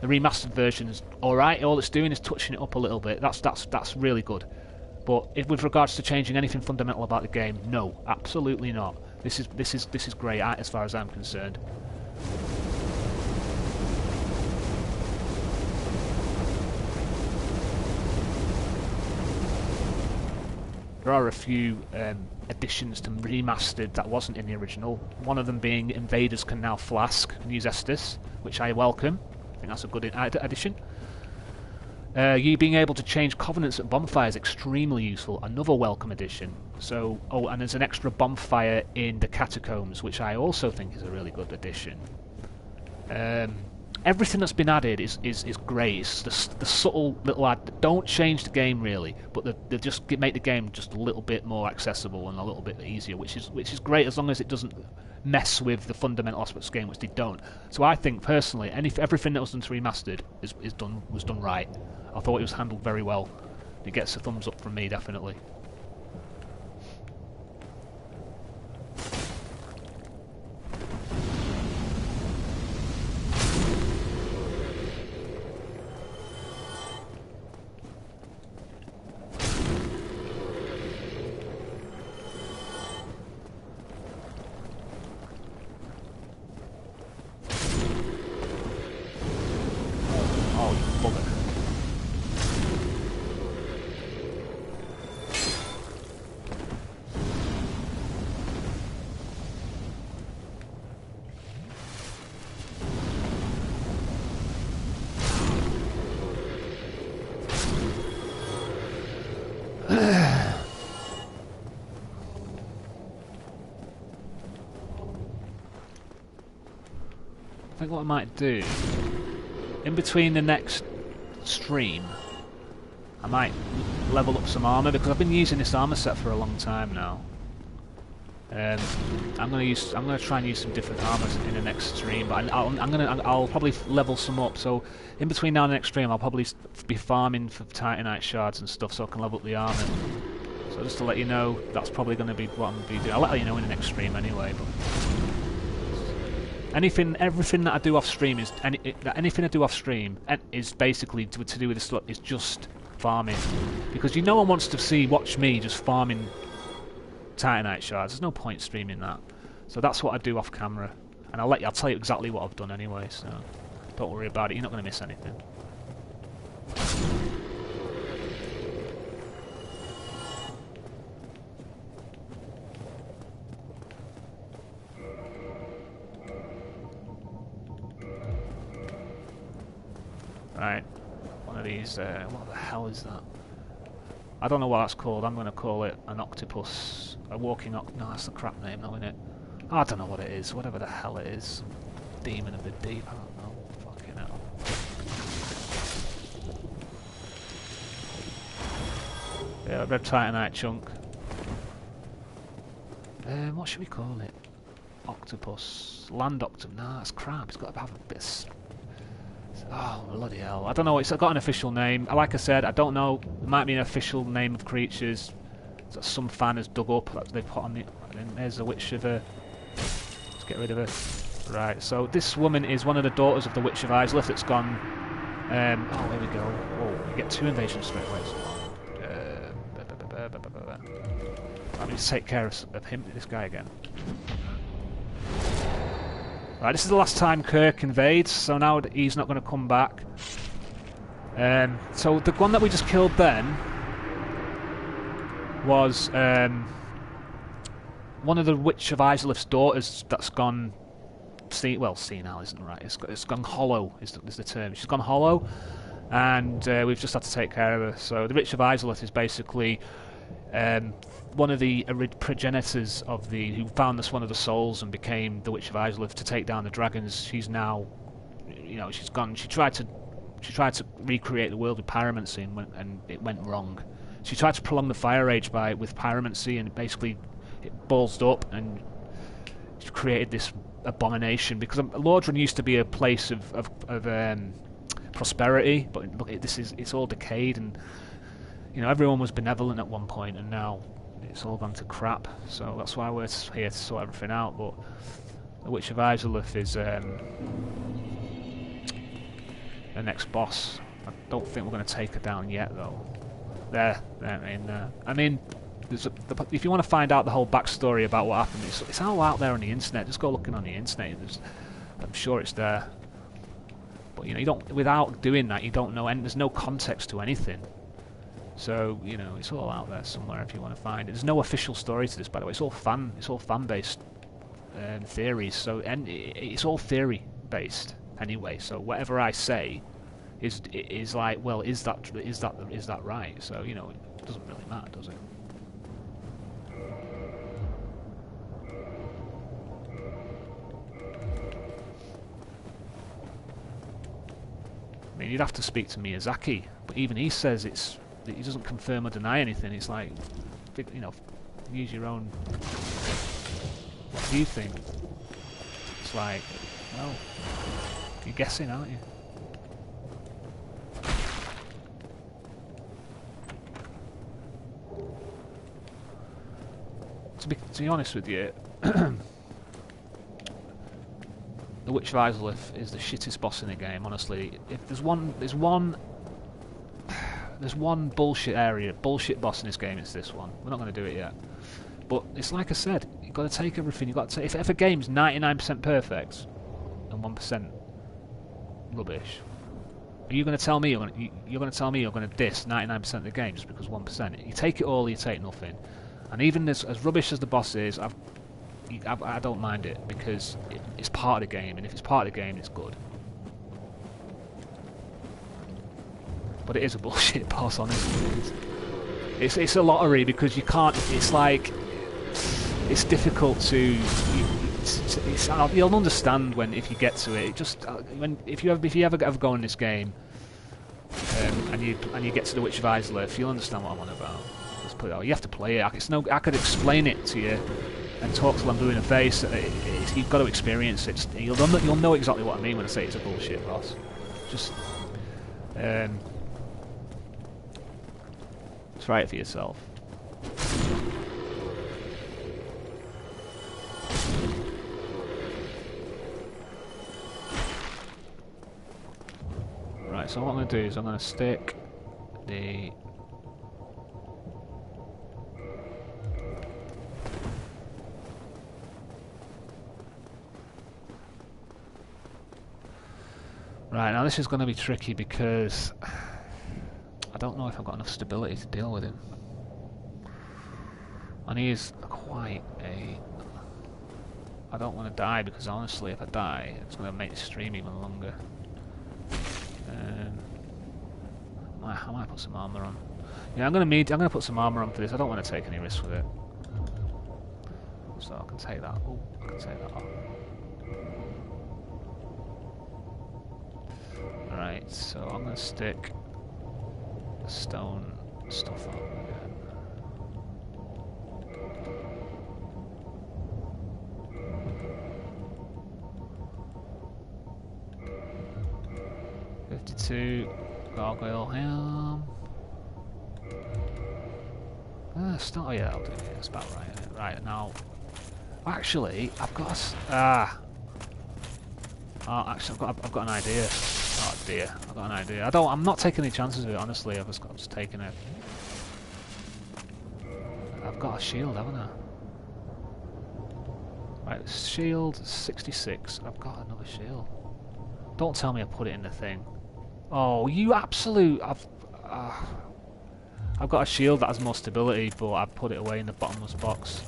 The remastered version's alright, all it's doing is touching it up a little bit. That's really good. But with regards to changing anything fundamental about the game, no, absolutely not. This is great as far as I'm concerned. There are a few additions to Remastered that wasn't in the original. One of them being invaders can now flask and use Estus, which I welcome. I think that's a good addition. You being able to change covenants at bonfires is extremely useful. Another welcome addition. So, and there's an extra bonfire in the catacombs, which I also think is a really good addition. Everything that's been added is great. It's the subtle little add. Don't change the game really, but they just make the game just a little bit more accessible and a little bit easier, which is great as long as it doesn't mess with the fundamental aspects of the game, which they don't. So I think personally, everything that was done to Remastered was done right. I thought it was handled very well. It gets a thumbs up from me, definitely. I think what I might do, in between the next stream, I might level up some armour, because I've been using this armour set for a long time now. I'm gonna try and use some different armours in the next stream, but I'll probably level some up. So in between now and the next stream, I'll probably be farming for Titanite shards and stuff, so I can level up the armour. So just to let you know, that's probably going to be what I'm going to be doing. I'll let you know in the next stream anyway. But everything that I do off stream is anything I do off stream is basically to do with this stuff is just farming, because no one wants to watch me just farming Titanite shards. There's no point streaming that. So that's what I do off camera, and I'll tell you exactly what I've done anyway. So don't worry about it. You're not going to miss anything. Right, one of these, what the hell is that? I don't know what that's called. I'm going to call it an octopus. A walking no, that's a crap name now, isn't it? I don't know what it is. Whatever the hell it is. Demon of the deep, I don't know. Fucking hell. Yeah, a red titanite chunk. What should we call it? Octopus. Land octopus. Nah, it's crap. It's got to have a bit of... Oh, bloody hell. I don't know, it's got an official name. Like I said, I don't know. It might be an official name of creatures that some fan has dug up that they put on the... There's a Witch of a... Let's get rid of her. Right, so this woman is one of the daughters of the Witch of Isleth that's gone... oh, here we go. Whoa, you get 2 invasions straight away. Let me just take care of him, this guy again. Right, this is the last time Kirk invades, so now he's not going to come back. So the one that we just killed then was one of the Witch of Isleth's daughters that's gone... senile isn't right. It's gone hollow is the term. She's gone hollow, and we've just had to take care of her. So the Witch of Isleth is basically... one of the progenitors of who found one of the souls and became the Witch of Isleth to take down the dragons. She's now, she's gone. She tried to recreate the world with pyromancy and it went wrong. She tried to prolong the Fire Age with pyromancy, and basically it ballsed up and she created this abomination. Because Lordran used to be a place of prosperity, but look, it's all decayed, and everyone was benevolent at one point, and now it's all gone to crap. So that's why we're here to sort everything out. But the Witch of Isleth is the next boss. I don't think we're going to take her down yet, though. I mean, if you want to find out the whole backstory about what happened, it's all out there on the internet. Just go looking on the internet. I'm sure it's there. But you don't. Without doing that, you don't know. And there's no context to anything. So it's all out there somewhere if you want to find it. There's no official story to this, by the way. It's all fan-based theories. So it's all theory-based anyway. So whatever I say is like, well, is that right? So it doesn't really matter, does it? I mean, you'd have to speak to Miyazaki, but even he says he doesn't confirm or deny anything. It's like, use your own... What do you think? It's like, well, you're guessing, aren't you? To be honest with you, the Witch of Isleth is the shittest boss in the game, honestly. If there's one bullshit boss in this game, it's this one. We're not going to do it yet. But it's like I said, you've got to take everything. You've got to take, if a game's 99% perfect and 1% rubbish, are you going to tell me you're going to diss 99% of the game just because 1%? You take it all, or you take nothing. And even as rubbish as the boss is, I don't mind it, because it's part of the game, and if it's part of the game, it's good. But it is a bullshit boss, honestly. It's a lottery, because you can't. It's like, it's difficult to you'll understand if you get to it. If you ever go in this game, and you get to the Witch of Islip, you'll understand what I'm on about. Let's put it out. You have to play it. I could explain it to you and talk till I'm blue in the face. You've got to experience it. You'll know exactly what I mean when I say it's a bullshit boss. Just try it for yourself. Right, so what I'm going to do is I'm going to stick the... Right, now this is going to be tricky because I don't know if I've got enough stability to deal with him. And he is quite a... I don't want to die because honestly if I die it's going to make the stream even longer. I might put some armor on. Yeah, I'm gonna put some armor on for this. I don't want to take any risks with it. So I can take that. Oh, I can take that off. Alright, so I'm gonna stick the stone stuff on again. $52 gargoyle ham. Oh yeah, I'll do it. That's about right. Isn't it? Right now, actually, I've got actually, I've got an idea. Oh dear, I've got an idea. I'm not taking any chances with it. Honestly, I'm just taking it. I've got a shield, haven't I? Right, shield 66. I've got another shield. Don't tell me I put it in the thing. Oh, you absolute! I've got a shield that has more stability, but I've put it away in the bottomless box.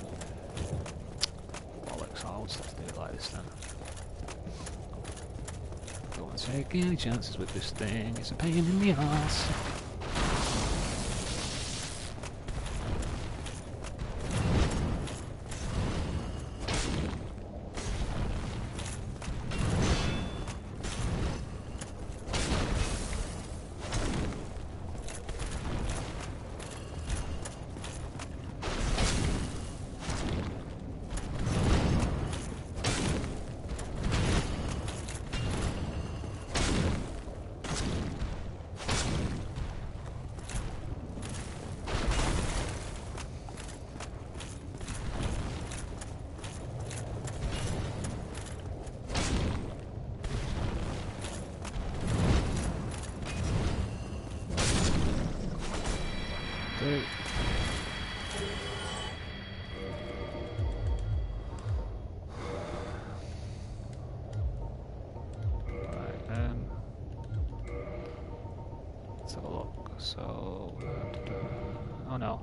Bollocks! I'll just have to do it like this then. Don't want to take any chances with this thing. It's a pain in the ass. Let's have a look. So, oh no.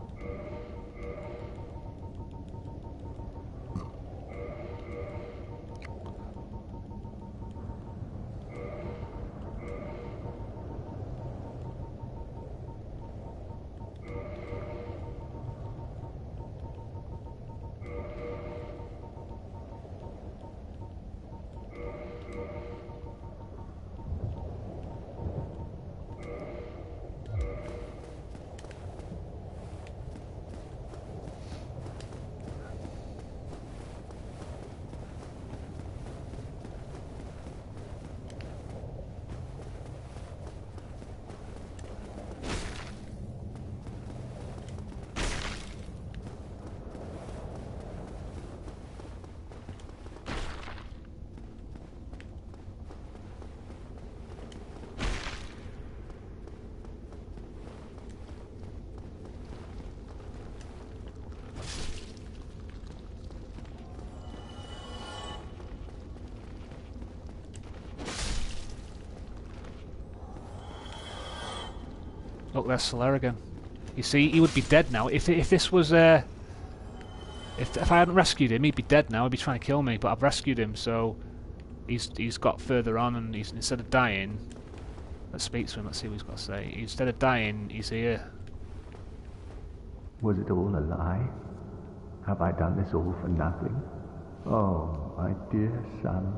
Look, there's Solaire again. You see, he would be dead now. If this was if I hadn't rescued him, he'd be dead now. He'd be trying to kill me, but I've rescued him, so he's got further on, and instead of dying, let's speak to him. Let's see what he's got to say. Instead of dying, he's here. Was it all a lie? Have I done this all for nothing? Oh, my dear son.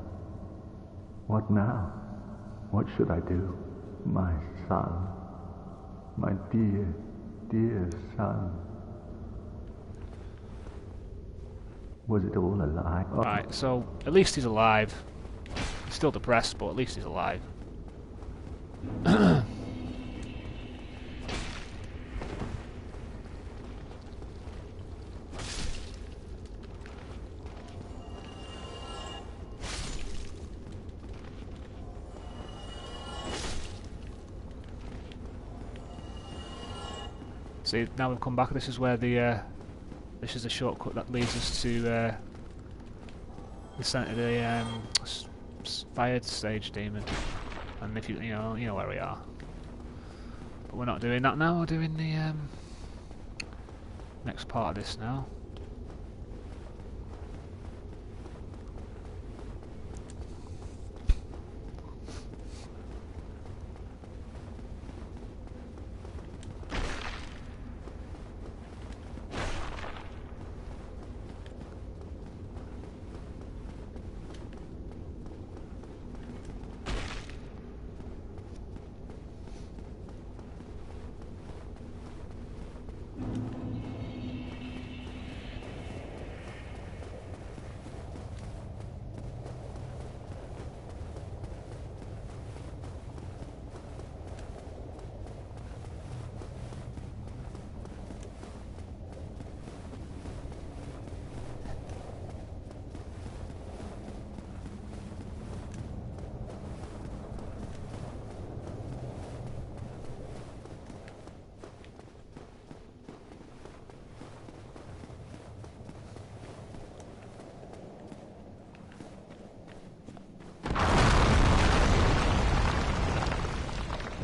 What now? What should I do? My son. My dear, dear son. Was it all a lie? Oh. Right, so at least he's alive. He's still depressed, but at least he's alive. See, now we've come back. This is where the this is the shortcut that leads us to the centre of the fired stage demon. And if you know where we are. But we're not doing that now. We're doing the next part of this now.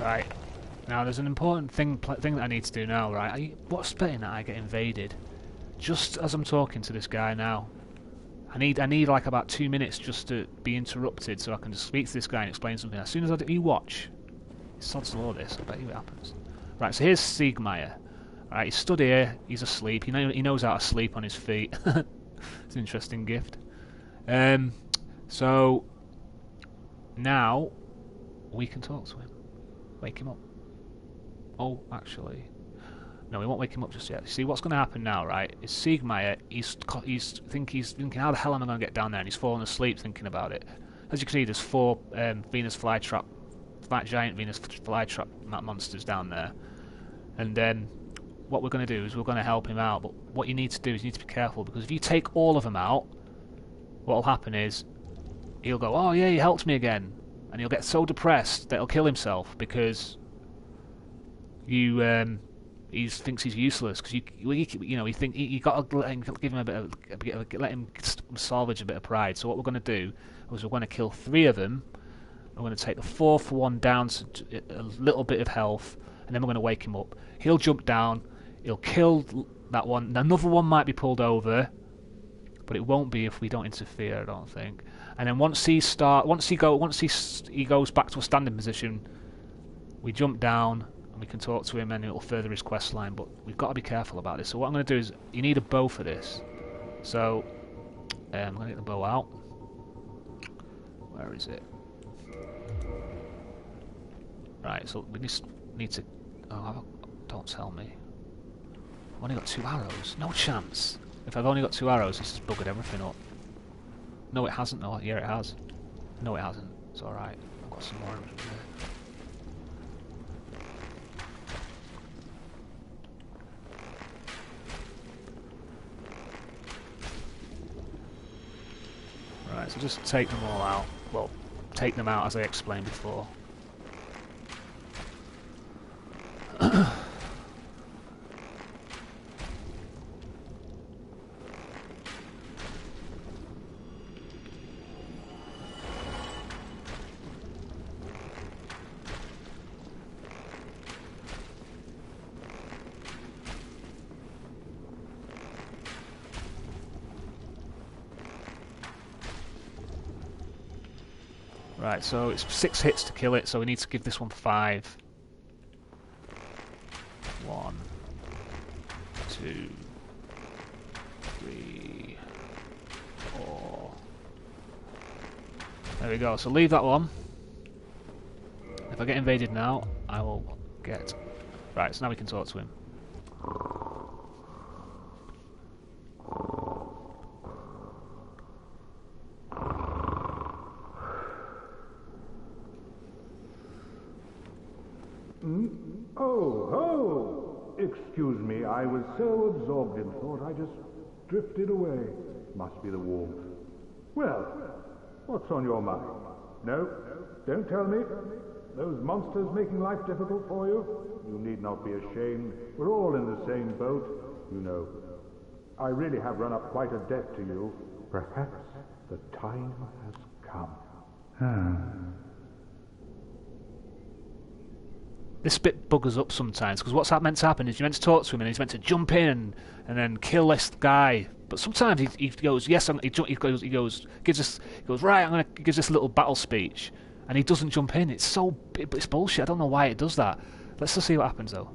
Right, now there's an important thing that I need to do now, right? What's betting that I get invaded? Just as I'm talking to this guy now. I need like about 2 minutes just to be interrupted so I can just speak to this guy and explain something. As soon as I do, you watch. It's sod's law this, I bet you it happens. Right, so here's Siegmeyer. Right, he's stood here, he's asleep, he knows how to sleep on his feet. It's an interesting gift. So, now, we can talk to him. Wake him up. Oh, actually, no, we won't wake him up just yet. See, what's going to happen now, right? Is Siegmeyer? He's thinking, how the hell am I going to get down there? And he's falling asleep thinking about it. As you can see, there's 4 Venus flytrap, giant Venus flytrap monsters down there. And what we're going to do is we're going to help him out. But what you need to do is you need to be careful, because if you take all of them out, what will happen is he'll go, oh yeah, you helped me again. And he'll get so depressed that he'll kill himself because he thinks he's useless. Because you got to give him let him salvage a bit of pride. So what we're going to do is we're going to kill 3 of them. We're going to take the 4th one down to a little bit of health, and then we're going to wake him up. He'll jump down. He'll kill that one. Another one might be pulled over, but it won't be if we don't interfere, I don't think. And then once he goes back to a standing position, we jump down and we can talk to him, and it'll further his quest line. But we've got to be careful about this. So what I'm going to do is, you need a bow for this. So I'm going to get the bow out. Where is it? Right. So we just need to. Oh, don't tell me. I've only got 2 arrows. No chance. If I've only got 2 arrows, this has buggered everything up. No, it hasn't. No, yeah, it has. No, it hasn't. It's alright. I've got some more arrows over there. Right, so just take them all out. Well, take them out as I explained before. Right, so it's 6 hits to kill it, so we need to give this one 5. 1, 2, 3, 4, There we go, so leave that one. If I get invaded now, I will get... Right, so now we can talk to him. Oh, excuse me, I was so absorbed in thought I just drifted away. Must be the warmth. Well, what's on your mind? No, don't tell me. Those monsters making life difficult for you? You need not be ashamed. We're all in the same boat, you know. I really have run up quite a debt to you. Perhaps the time has come. This bit buggers up sometimes, because what's meant to happen is you're meant to talk to him and he's meant to jump in and then kill this guy. But sometimes he goes, yes, he goes, right, I'm gonna gives this little battle speech, and he doesn't jump in. It's bullshit. I don't know why it does that. Let's just see what happens though.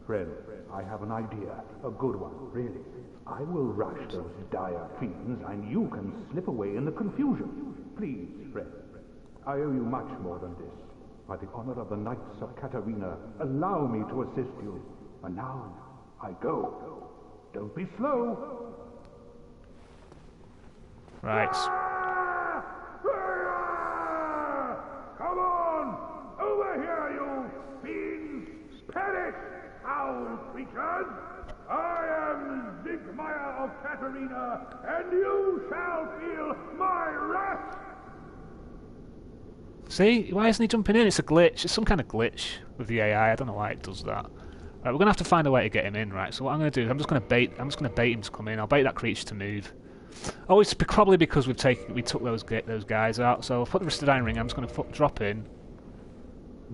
Friend, I have an idea, a good one, really. I will rush those dire fiends, and you can slip away in the confusion. Please, friend, I owe you much more than this. By the honor of the Knights of Katarina, allow me to assist you. And now, I go. Don't be slow. Right. Come on! Over here, you fiends! Perish, foul creatures! I am Zigmire of Katarina, and you shall feel my wrath! See? Why isn't he jumping in? It's a glitch. It's some kind of glitch with the AI. I don't know why it does that. Right, we're gonna have to find a way to get him in, right? So what I'm gonna do is I'm just gonna bait him to come in. I'll bait that creature to move. Oh, it's probably because we took those guys out. So I'll put the Ristodine ring. I'm just gonna drop in,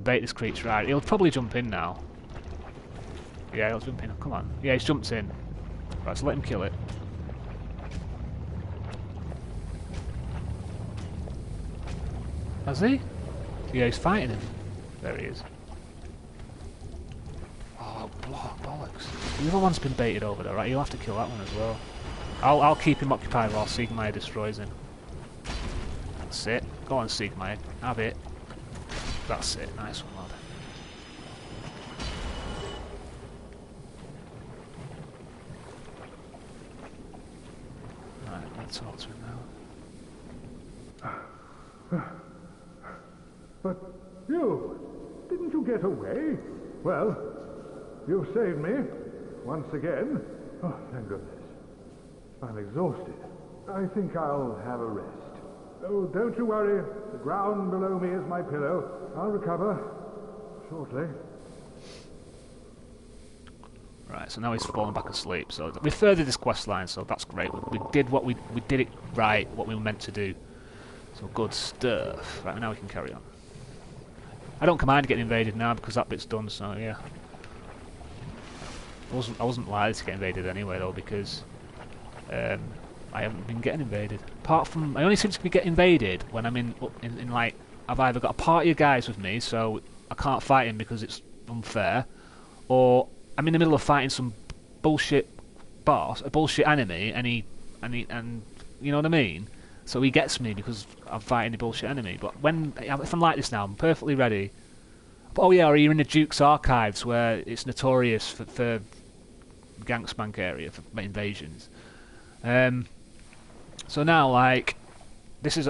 bait this creature out. He'll probably jump in now. Yeah, he'll jump in. Come on. Yeah, he's jumped in. Right, so let him kill it. Has he? Yeah, he's fighting him. There he is. Oh, bollocks. The other one's been baited over there, right? You'll have to kill that one as well. I'll keep him occupied while Siegmeyer destroys him. That's it. Go on, Siegmeyer. Have it. That's it. Nice one, lad. Right, let's talk to him now. But you, didn't you get away? Well, you've saved me, once again. Oh, thank goodness. I'm exhausted. I think I'll have a rest. Oh, don't you worry. The ground below me is my pillow. I'll recover shortly. Right, so now he's fallen back asleep. So we furthered this quest line, so that's great. We did what we did it right, what we were meant to do. So good stuff. Right, now we can carry on. I don't mind getting invaded now because that bit's done. So yeah, I wasn't likely to get invaded anyway though because I haven't been getting invaded. Apart from I only seem to be getting invaded when I'm in like I've either got a party of guys with me, so I can't fight him because it's unfair, or I'm in the middle of fighting some bullshit boss, a bullshit enemy, and you know what I mean. So he gets me because I'm fighting the bullshit enemy. But if I'm like this now, I'm perfectly ready. Oh yeah, or you're in the Duke's archives where it's notorious for Gangspank area for invasions. So now, like,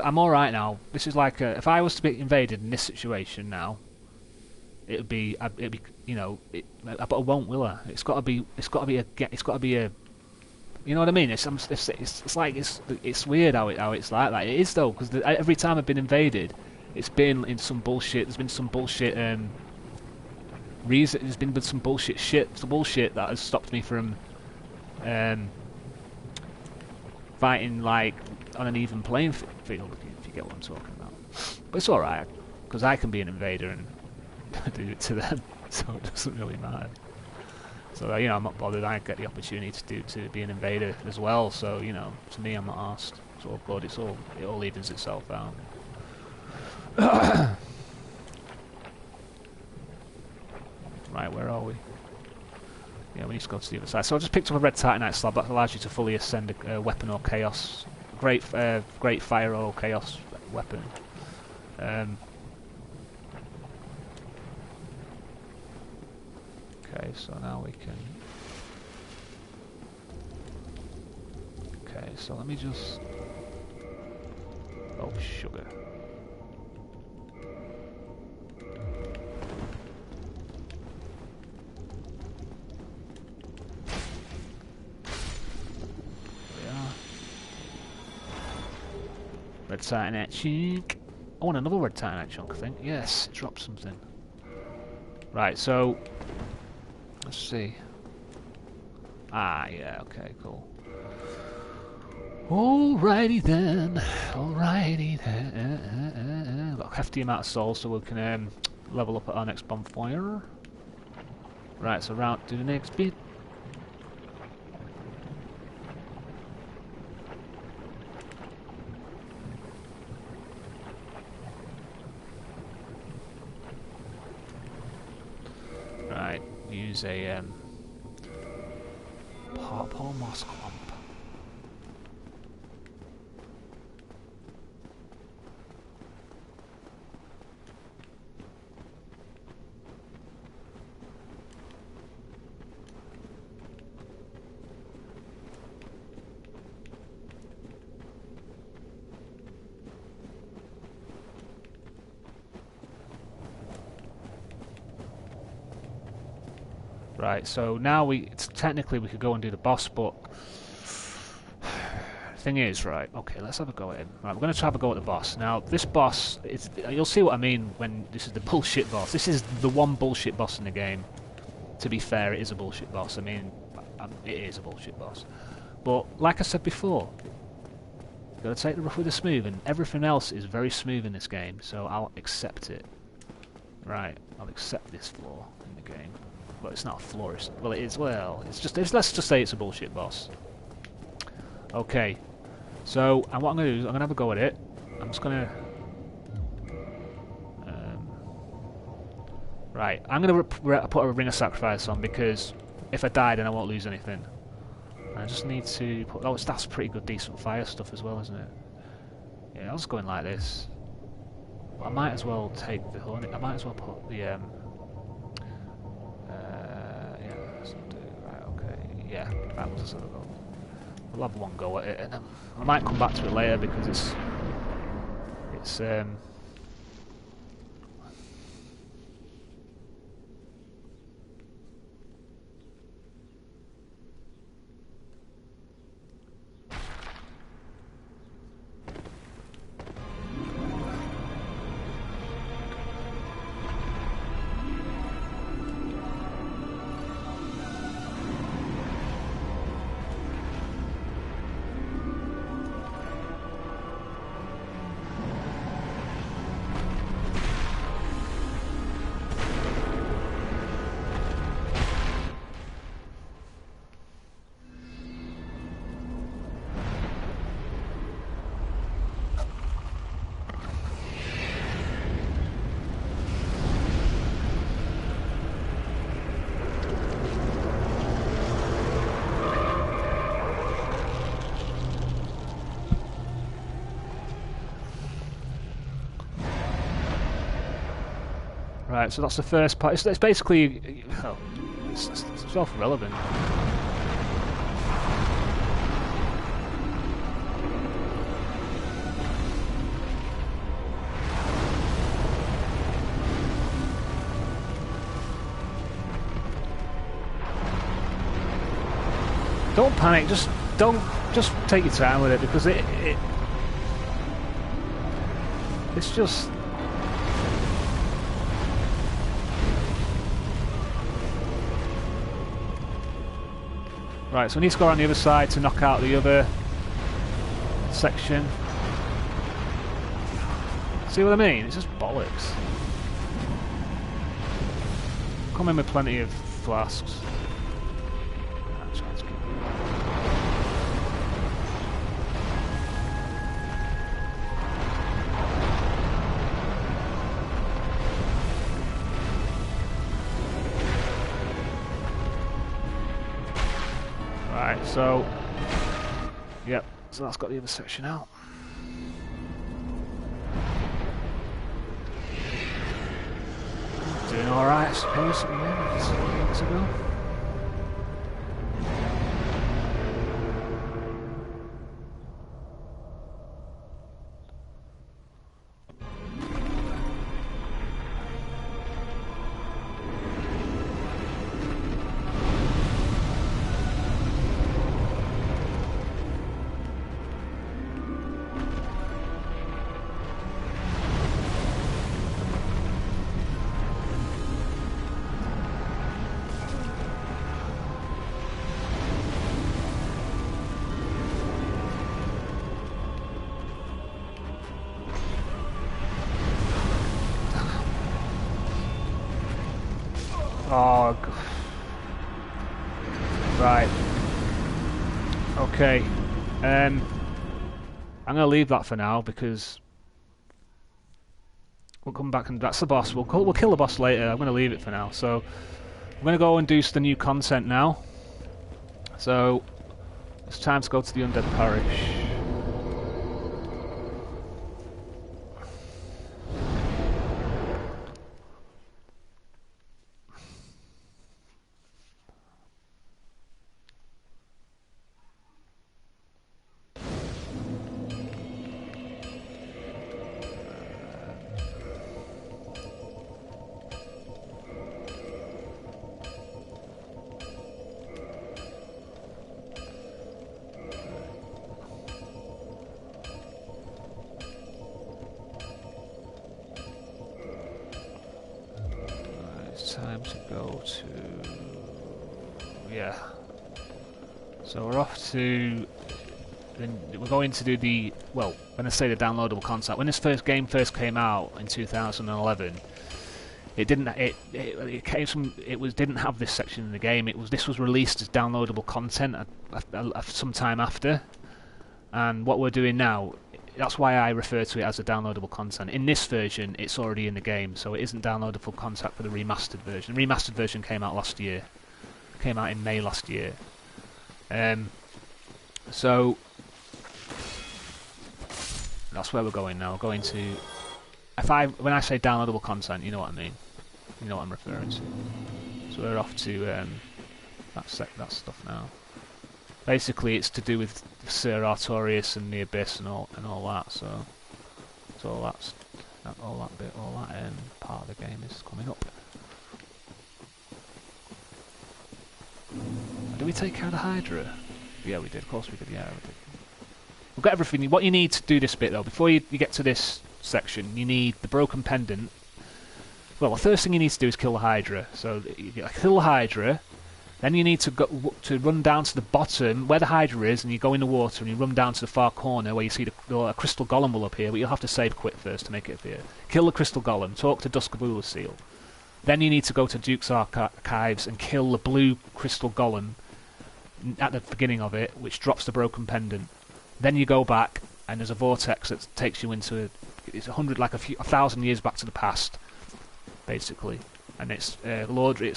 I'm all right now. This is like if I was to be invaded in this situation now, it'd be you know, but I won't, will I? It's got to be a. You know what I mean? It's like it's weird how it's like that. It is though, because every time I've been invaded, it's been in some bullshit. There's been some bullshit reason. There's been some bullshit that has stopped me from fighting like on an even playing field. If you get what I'm talking about. But it's all right because I can be an invader and do it to them, so it doesn't really matter. So you know, I'm not bothered. I get the opportunity to be an invader as well. So you know, to me, I'm not asked. It's all good. It all evens itself out. Right, where are we? Yeah, we need to go to the other side. So I just picked up a red titanite slab that allows you to fully ascend a weapon or chaos, great fire or chaos weapon. Okay, so now we can... Okay, so let me just... Oh, sugar. Red Titanite chunk. I want another red Titanite chunk, I think. Yes, it dropped something. Right, so... Let's see. Ah, yeah, okay, cool. Alrighty then. Alrighty then. Got a hefty amount of souls, so we can level up at our next bonfire. Right, so round to the next bit. Right, use a purple moss clump. Right, so now technically we could go and do the boss, but thing is, right, okay, let's have a go at him. Right, we're going to have a go at the boss. Now, this boss, you'll see what I mean when this is the bullshit boss. This is the one bullshit boss in the game. To be fair, it is a bullshit boss. I mean, it is a bullshit boss. But, like I said before, you've got to take the rough with the smooth, and everything else is very smooth in this game, so I'll accept it. Right, I'll accept this flaw in the game. But it's not a flaw, well it is, well, let's just say it's a bullshit boss. Okay, so, and what I'm going to do is I'm going to have a go at it. I'm just going to... right, I'm going to put a ring of sacrifice on, because if I die then I won't lose anything. And I just need to put... oh, that's pretty good, decent fire stuff as well, isn't it? Yeah, I'll just go in like this. I might as well take the honey, I might as well put the... yeah, that was a sort of go. We'll have one go at it, and I might come back to it later because it's right, so that's the first part. It's basically... oh, it's self-relevant. Don't panic, just take your time with it, because it's just... Right, so we need to go around the other side to knock out the other section. See what I mean? It's just bollocks. Come in with plenty of flasks. So, yep, so that's got the other section out. Doing alright, I suppose, at the moment, 2 weeks ago. Oh, right. Okay. I'm gonna leave that for now because we'll come back and that's the boss. We'll kill the boss later. I'm gonna leave it for now. So I'm gonna go and do the new content now. So it's time to go to the Undead Parish. Time to go to... yeah. So we're off to... then we're going to do the... well, when I say the downloadable content, when this game first came out in 2011, it didn't... it came from... didn't have this section in the game. This was released as downloadable content some time after. And what we're doing now... that's why I refer to it as a downloadable content. In this version, it's already in the game, so it isn't downloadable content for the remastered version. The remastered version came out last year. Came out in May last year. So that's where we're going now. We're going to... when I say downloadable content, you know what I mean. You know what I'm referring to. So we're off to that stuff now. Basically, it's to do with Sir Artorias and the Abyss and all that. So all that part of the game is coming up. Did we take out the Hydra? Yeah, we did. Of course we did. Yeah, we did. We've got everything. What you need to do this bit though, before you get to this section, you need the broken pendant. Well, the first thing you need to do is kill the Hydra. So you kill the Hydra. Then you need to run down to the bottom where the Hydra is, and you go in the water and you run down to the far corner where you see a crystal golem will appear, but you'll have to save quit first to make it appear. Kill the crystal golem, talk to Duskabula Seal. Then you need to go to Duke's Archives and kill the blue crystal golem at the beginning of it, which drops the broken pendant. Then you go back, and there's a vortex that takes you into it's 1,000 years back to the past, basically, and it's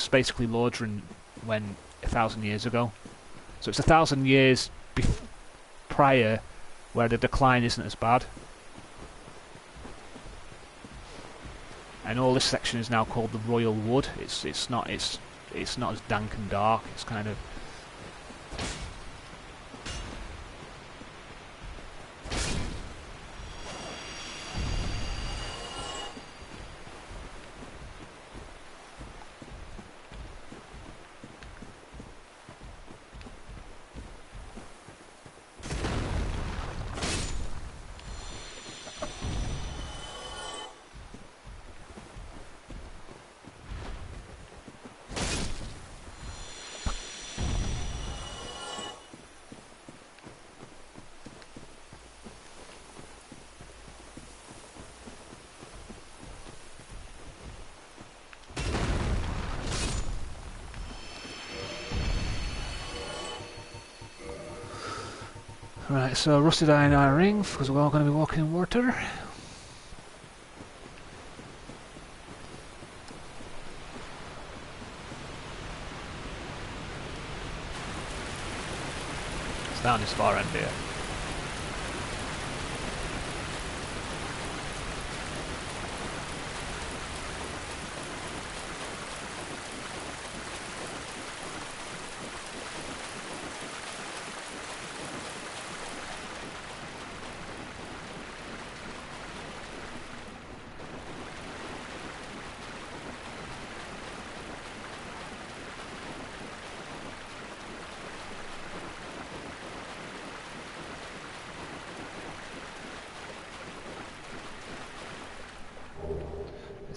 basically Lordran when 1,000 years ago. So it's 1,000 years prior, where the decline isn't as bad. And all this section is now called the Royal Wood. It's not as dank and dark. It's kind of... Right, so rusted iron ring, because we're all going to be walking in water. It's down this far end here.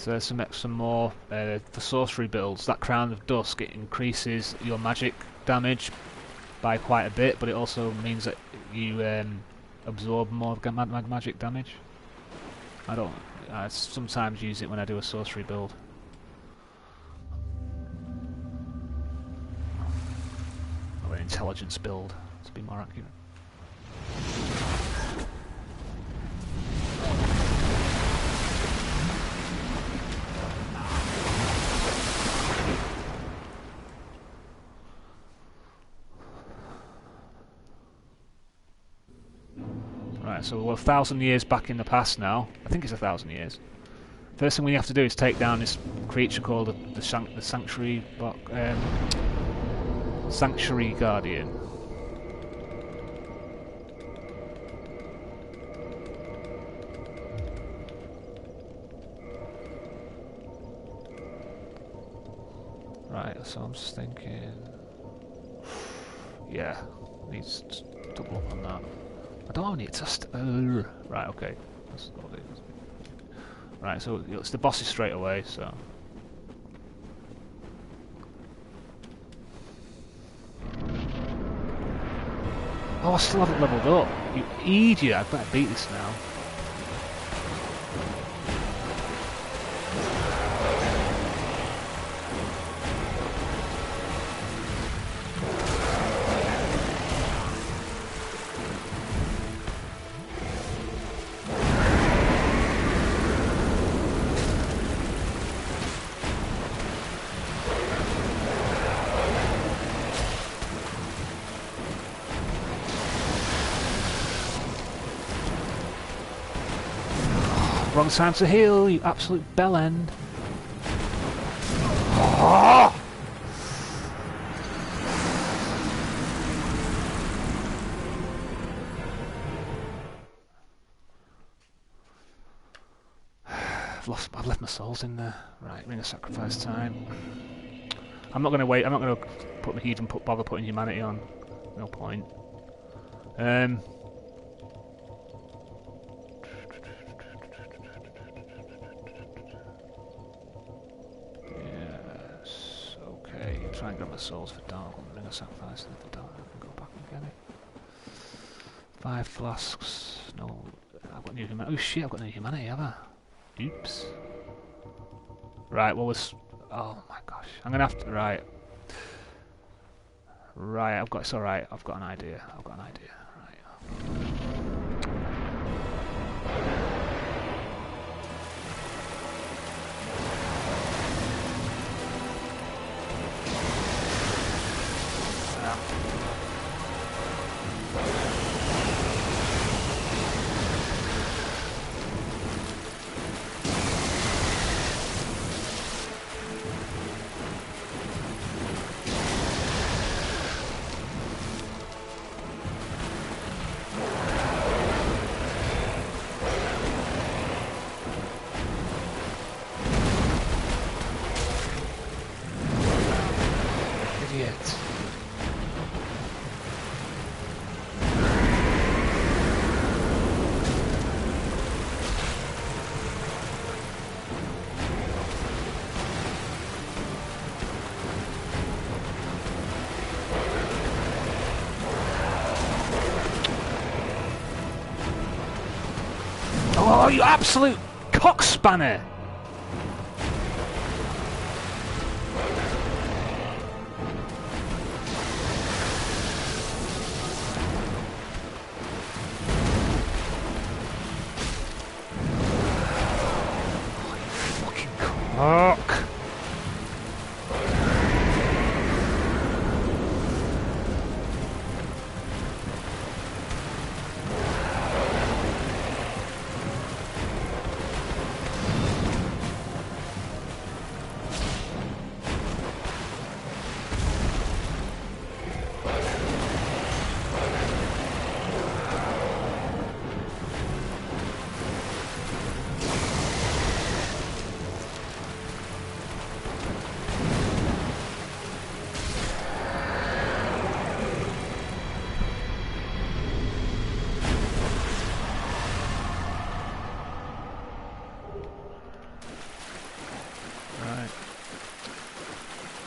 So there's some more for sorcery builds. That Crown of Dusk, it increases your magic damage by quite a bit, but it also means that you absorb more magic damage. I sometimes use it when I do a sorcery build. Or an intelligence build, to be more accurate. Right, so we're 1,000 years back in the past now. I think it's 1,000 years. First thing we have to do is take down this creature called the Sanctuary Sanctuary Guardian. Right, so I'm just thinking... Yeah, needs to double up on that. I don't need to test... right, okay. That's all it is. Right, so it's the bosses straight away, so... Oh, I still haven't leveled up. You idiot, I better beat this now. Wrong time to heal, you absolute bellend. Oh! I've left my souls in there. Right, ring of sacrifice time. I'm not gonna wait. I'm not gonna bother putting humanity on. No point. Try and grab my souls for dark. I'm going to sacrifice them for dark. I can go back and get it. 5 flasks. No, I've got new humanity. Oh shit, I've got new humanity, have I? Oops. Right, well, oh my gosh. I'm going to have to. Right. Right, it's alright. I've got an idea. Right. Oh, you absolute cockspanner! Oh, you fucking cock!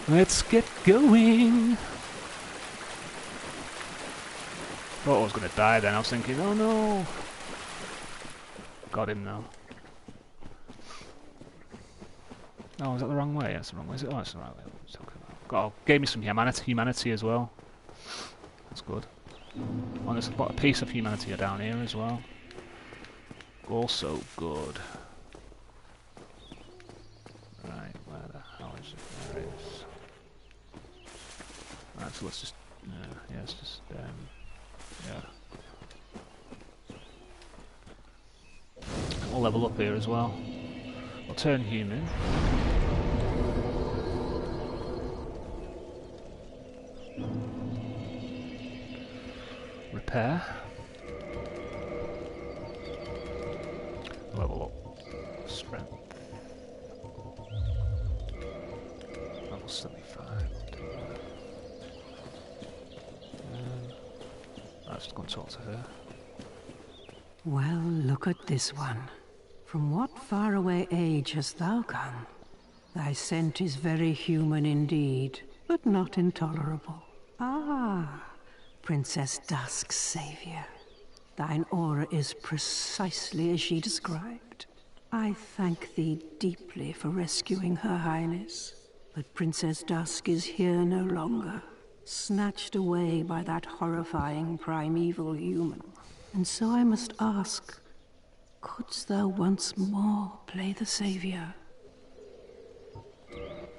Let's get going. Thought I was going to die then. I was thinking, oh no. Got him now. Oh, is that the wrong way? That's the wrong way. Is it? Oh, it's the right way. Gave me some humanity as well. That's good. Oh, there's a piece of humanity down here as well. Also good. Right, where the hell is it? There it is. Right, so let's just... yeah, it's just... yeah. We'll level up here as well. We'll turn human. Repair. Level up. Strength. Level 75. Let's just go and talk to her. Well, look at this one. From what faraway age hast thou come? Thy scent is very human indeed, but not intolerable. Ah, Princess Dusk's savior. Thine aura is precisely as she described. I thank thee deeply for rescuing Her Highness. But Princess Dusk is here no longer, snatched away by that horrifying primeval human. And so I must ask, couldst thou once more play the savior?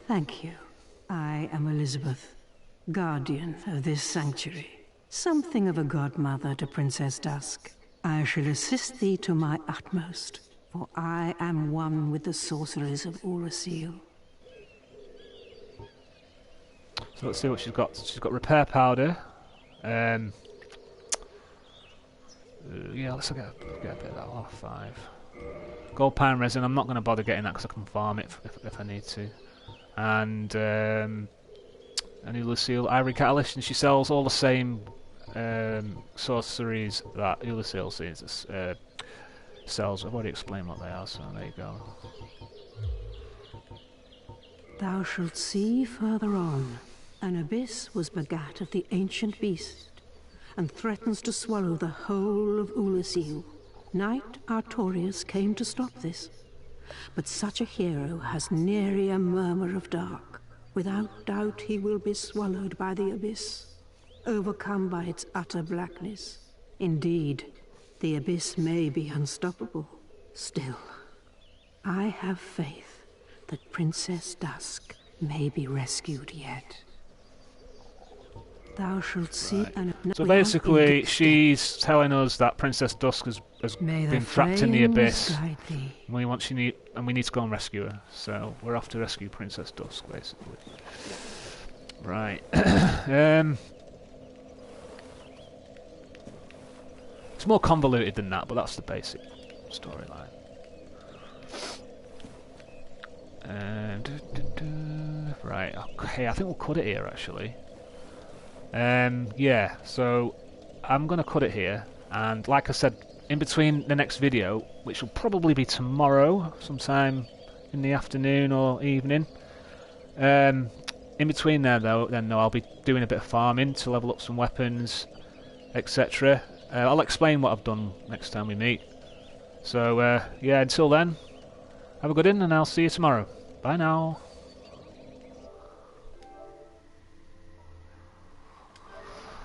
Thank you. I am Elizabeth, guardian of this sanctuary. Something of a godmother to Princess Dusk. I shall assist thee to my utmost, for I am one with the sorceries of Urasil. So let's see what she's got. She's got repair powder. Yeah, let's get a bit of that off. 5. Gold pine resin. I'm not going to bother getting that because I can farm it if I need to. And Ulasil ivory catalyst, and she sells all the same sorceries that Ulasil sells. I've already explained what they are, so there you go. Thou shalt see further on, an abyss was begat of the ancient beast, and threatens to swallow the whole of Ulasil. Knight Artorius came to stop this, but such a hero has nary a murmur of dark. Without doubt he will be swallowed by the abyss, overcome by its utter blackness. Indeed, the abyss may be unstoppable. Still, I have faith that Princess Dusk may be rescued yet. Thou shalt see an... So basically, she's telling us that Princess Dusk has been trapped in the abyss. We need to go and rescue her. So we're off to rescue Princess Dusk, basically. Right. It's more convoluted than that, but that's the basic storyline. Right. Okay, I think we'll cut it here, actually. Yeah, so I'm going to cut it here, and like I said, in between the next video, which will probably be tomorrow, sometime in the afternoon or evening, in between there though, I'll be doing a bit of farming to level up some weapons, etc. I'll explain what I've done next time we meet. So yeah, until then, have a good one, and I'll see you tomorrow. Bye now.